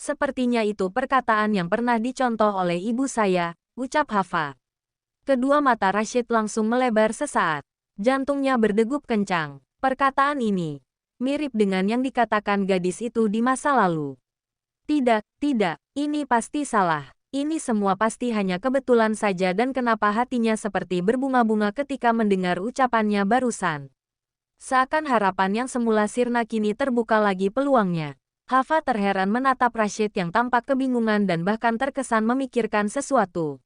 A: Sepertinya itu perkataan yang pernah dicontoh oleh ibu saya, ucap Hafa. Kedua mata Rashid langsung melebar sesaat. Jantungnya berdegup kencang. Perkataan ini mirip dengan yang dikatakan gadis itu di masa lalu. Tidak, ini pasti salah. Ini semua pasti hanya kebetulan saja dan kenapa hatinya seperti berbunga-bunga ketika mendengar ucapannya barusan. Seakan harapan yang semula sirna kini terbuka lagi peluangnya. Hafa terheran menatap Rashid yang tampak kebingungan dan bahkan terkesan memikirkan sesuatu.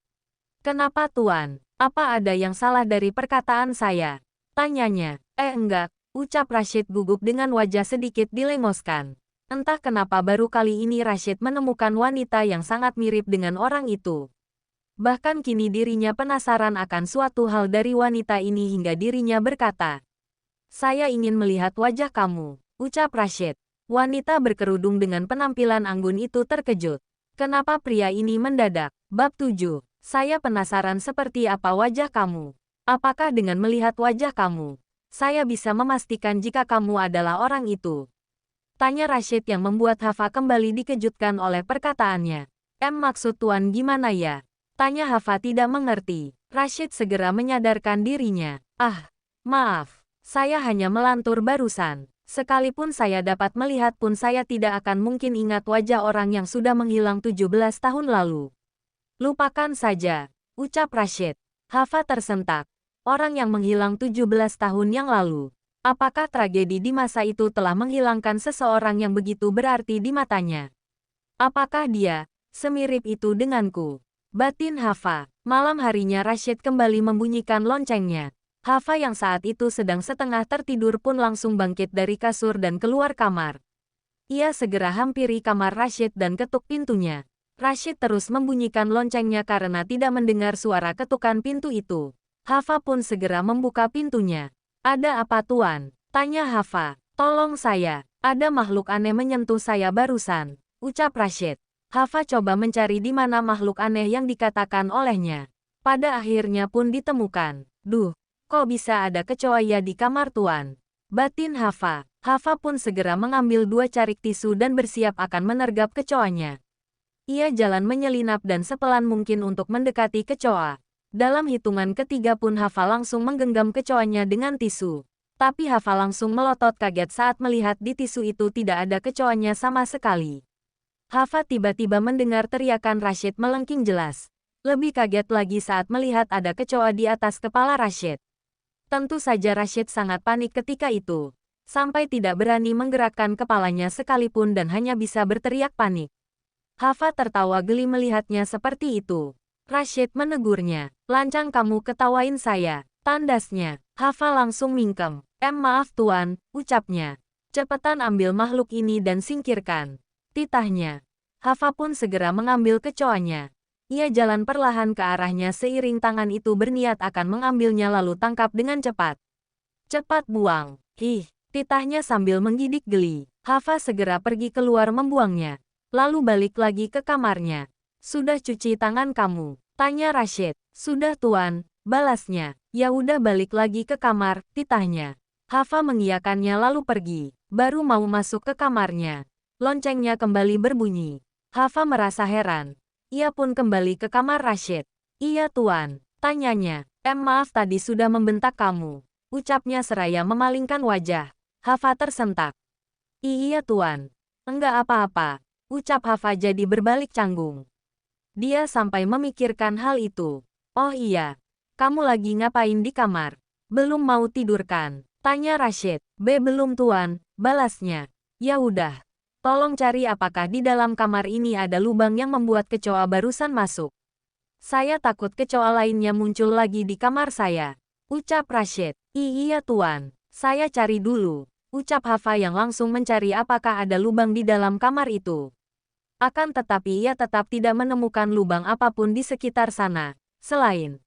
A: Kenapa Tuan? Apa ada yang salah dari perkataan saya? Tanyanya. Enggak, ucap Rashid gugup dengan wajah sedikit dilengoskan. Entah kenapa baru kali ini Rashid menemukan wanita yang sangat mirip dengan orang itu. Bahkan kini dirinya penasaran akan suatu hal dari wanita ini hingga dirinya berkata, saya ingin melihat wajah kamu, ucap Rashid. Wanita berkerudung dengan penampilan anggun itu terkejut. Kenapa pria ini mendadak? Bab 7. Saya penasaran seperti apa wajah kamu. Apakah dengan melihat wajah kamu, saya bisa memastikan jika kamu adalah orang itu? Tanya Rashid yang membuat Hafa kembali dikejutkan oleh perkataannya. Maksud Tuan gimana ya? Tanya Hafa tidak mengerti. Rashid segera menyadarkan dirinya. Maaf. Saya hanya melantur barusan. Sekalipun saya dapat melihat pun saya tidak akan mungkin ingat wajah orang yang sudah menghilang 17 tahun lalu. Lupakan saja, ucap Rashid. Hafa tersentak. Orang yang menghilang 17 tahun yang lalu. Apakah tragedi di masa itu telah menghilangkan seseorang yang begitu berarti di matanya? Apakah dia semirip itu denganku? Batin Hafa. Malam harinya Rashid kembali membunyikan loncengnya. Hafa yang saat itu sedang setengah tertidur pun langsung bangkit dari kasur dan keluar kamar. Ia segera hampiri kamar Rashid dan ketuk pintunya. Rashid terus membunyikan loncengnya karena tidak mendengar suara ketukan pintu itu. Hafa pun segera membuka pintunya. Ada apa Tuan? Tanya Hafa. Tolong saya, ada makhluk aneh menyentuh saya barusan, ucap Rashid. Hafa coba mencari di mana makhluk aneh yang dikatakan olehnya. Pada akhirnya pun ditemukan. Duh. Kok bisa ada kecoa ya di kamar Tuan? Batin Hafa. Hafa pun segera mengambil 2 carik tisu dan bersiap akan menergap kecoanya. Ia jalan menyelinap dan sepelan mungkin untuk mendekati kecoa. Dalam hitungan ketiga pun Hafa langsung menggenggam kecoanya dengan tisu. Tapi Hafa langsung melotot kaget saat melihat di tisu itu tidak ada kecoanya sama sekali. Hafa tiba-tiba mendengar teriakan Rashid melengking jelas. Lebih kaget lagi saat melihat ada kecoa di atas kepala Rashid. Tentu saja Rashid sangat panik ketika itu, sampai tidak berani menggerakkan kepalanya sekalipun dan hanya bisa berteriak panik. Hafa tertawa geli melihatnya seperti itu. Rashid menegurnya, lancang kamu ketawain saya, tandasnya. Hafa langsung mingkem. Maaf Tuan, ucapnya. Cepetan ambil makhluk ini dan singkirkan. Titahnya. Hafa pun segera mengambil kecoanya. Ia jalan perlahan ke arahnya seiring tangan itu berniat akan mengambilnya lalu tangkap dengan cepat. Cepat buang. Titahnya sambil menggidik geli. Hafa segera pergi keluar membuangnya. Lalu balik lagi ke kamarnya. Sudah cuci tangan kamu? Tanya Rashid. Sudah Tuan, balasnya. Ya udah balik lagi ke kamar, titahnya. Hafa mengiyakannya lalu pergi. Baru mau masuk ke kamarnya. Loncengnya kembali berbunyi. Hafa merasa heran. Ia pun kembali ke kamar Rashid. Iya Tuan, tanyanya. Maaf tadi sudah membentak kamu, ucapnya seraya memalingkan wajah. Hafa tersentak. Iya Tuan. Enggak apa-apa, ucap Hafa jadi berbalik canggung. Dia sampai memikirkan hal itu. Oh iya, kamu lagi ngapain di kamar? Belum mau tidur kan? Tanya Rashid. Belum Tuan, balasnya. Ya udah. Tolong cari apakah di dalam kamar ini ada lubang yang membuat kecoa barusan masuk. Saya takut kecoa lainnya muncul lagi di kamar saya, ucap Rashid. Iya Tuan, saya cari dulu, ucap Hafa yang langsung mencari apakah ada lubang di dalam kamar itu. Akan tetapi ia tetap tidak menemukan lubang apapun di sekitar sana, selain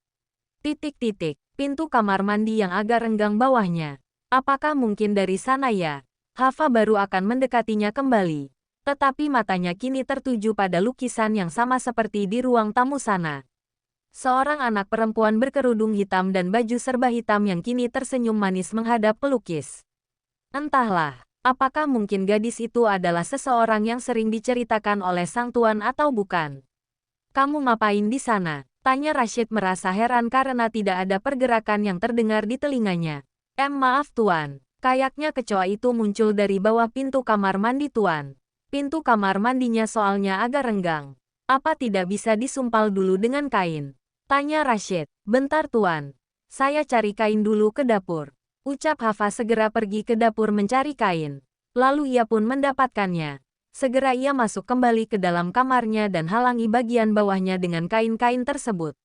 A: pintu kamar mandi yang agak renggang bawahnya. Apakah mungkin dari sana ya? Hafa baru akan mendekatinya kembali. Tetapi matanya kini tertuju pada lukisan yang sama seperti di ruang tamu sana. Seorang anak perempuan berkerudung hitam dan baju serba hitam yang kini tersenyum manis menghadap pelukis. Entahlah, apakah mungkin gadis itu adalah seseorang yang sering diceritakan oleh sang tuan atau bukan? Kamu ngapain di sana? Tanya Rashid merasa heran karena tidak ada pergerakan yang terdengar di telinganya. Maaf Tuan. Kayaknya kecoa itu muncul dari bawah pintu kamar mandi Tuan. Pintu kamar mandinya soalnya agak renggang. Apa tidak bisa disumpal dulu dengan kain? Tanya Rashid. Bentar Tuan. Saya cari kain dulu ke dapur. Ucap Hafa segera pergi ke dapur mencari kain. Lalu ia pun mendapatkannya. Segera ia masuk kembali ke dalam kamarnya dan halangi bagian bawahnya dengan kain-kain tersebut.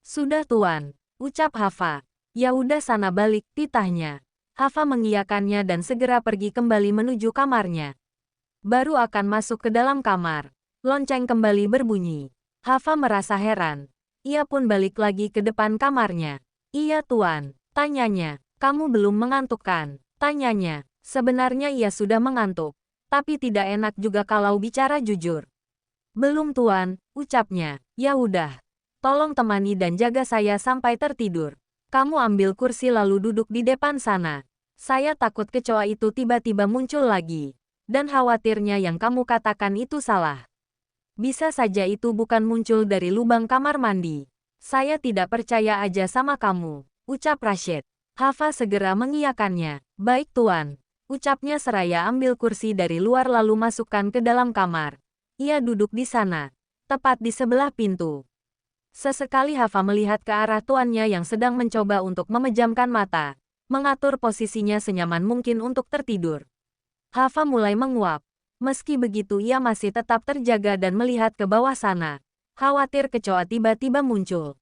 A: Sudah Tuan. Ucap Hafa. Ya udah sana balik, titahnya. Hafa mengiyakannya dan segera pergi kembali menuju kamarnya. Baru akan masuk ke dalam kamar. Lonceng kembali berbunyi. Hafa merasa heran. Ia pun balik lagi ke depan kamarnya. Iya Tuan, tanyanya. Kamu belum mengantuk kan? Tanyanya. Sebenarnya ia sudah mengantuk. Tapi tidak enak juga kalau bicara jujur. Belum Tuan, ucapnya. Ya udah. Tolong temani dan jaga saya sampai tertidur. Kamu ambil kursi lalu duduk di depan sana. Saya takut kecoa itu tiba-tiba muncul lagi. Dan khawatirnya yang kamu katakan itu salah. Bisa saja itu bukan muncul dari lubang kamar mandi. Saya tidak percaya aja sama kamu, ucap Rashid. Hafa segera mengiyakannya. Baik tuan. Ucapnya seraya ambil kursi dari luar lalu masukkan ke dalam kamar. Ia duduk di sana, tepat di sebelah pintu. Sesekali Hafa melihat ke arah tuannya yang sedang mencoba untuk memejamkan mata, mengatur posisinya senyaman mungkin untuk tertidur. Hafa mulai menguap. Meski begitu ia masih tetap terjaga dan melihat ke bawah sana, khawatir kecoa tiba-tiba muncul.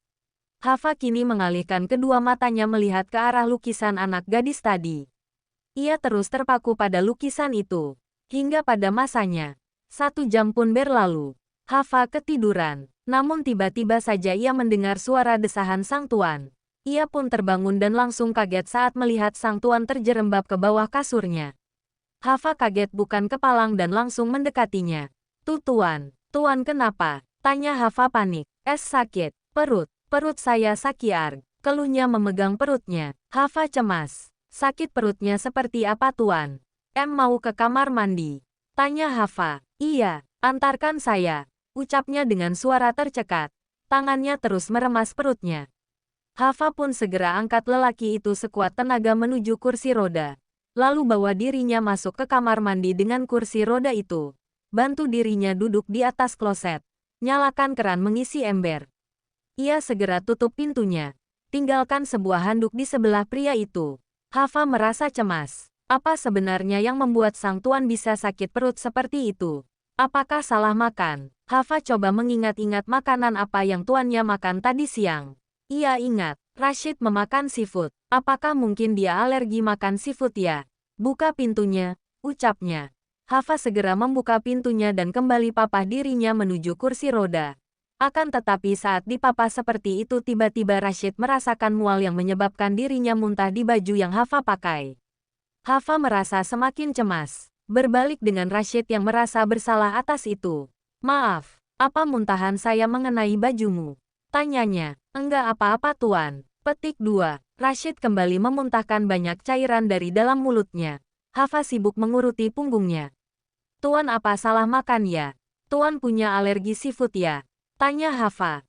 A: Hafa kini mengalihkan kedua matanya melihat ke arah lukisan anak gadis tadi. Ia terus terpaku pada lukisan itu, hingga pada masanya. 1 jam pun berlalu. Hafa ketiduran, namun tiba-tiba saja ia mendengar suara desahan sang tuan. Ia pun terbangun dan langsung kaget saat melihat sang tuan terjerembab ke bawah kasurnya. Hafa kaget bukan kepalang dan langsung mendekatinya. Tuan kenapa? Tanya Hafa panik. Sakit, perut saya sakit. Keluhnya memegang perutnya. Hafa cemas. Sakit perutnya seperti apa tuan? Mau ke kamar mandi? Tanya Hafa. Iya, antarkan saya, ucapnya dengan suara tercekat. Tangannya terus meremas perutnya. Hafa pun segera angkat lelaki itu sekuat tenaga menuju kursi roda. Lalu bawa dirinya masuk ke kamar mandi dengan kursi roda itu. Bantu dirinya duduk di atas kloset. Nyalakan keran mengisi ember. Ia segera tutup pintunya. Tinggalkan sebuah handuk di sebelah pria itu. Hafa merasa cemas. Apa sebenarnya yang membuat sang tuan bisa sakit perut seperti itu? Apakah salah makan? Hafa coba mengingat-ingat makanan apa yang tuannya makan tadi siang. Ia ingat, Rashid memakan seafood. Apakah mungkin dia alergi makan seafood ya? Buka pintunya, ucapnya. Hafa segera membuka pintunya dan kembali papah dirinya menuju kursi roda. Akan tetapi saat dipapah seperti itu tiba-tiba Rashid merasakan mual yang menyebabkan dirinya muntah di baju yang Hafa pakai. Hafa merasa semakin cemas, berbalik dengan Rashid yang merasa bersalah atas itu. Maaf, apa muntahan saya mengenai bajumu? Tanyanya. Enggak apa-apa tuan. Petik 2. Rashid kembali memuntahkan banyak cairan dari dalam mulutnya. Hafa sibuk menguruti punggungnya. Tuan apa salah makan ya? Tuan punya alergi seafood ya? Tanya Hafa.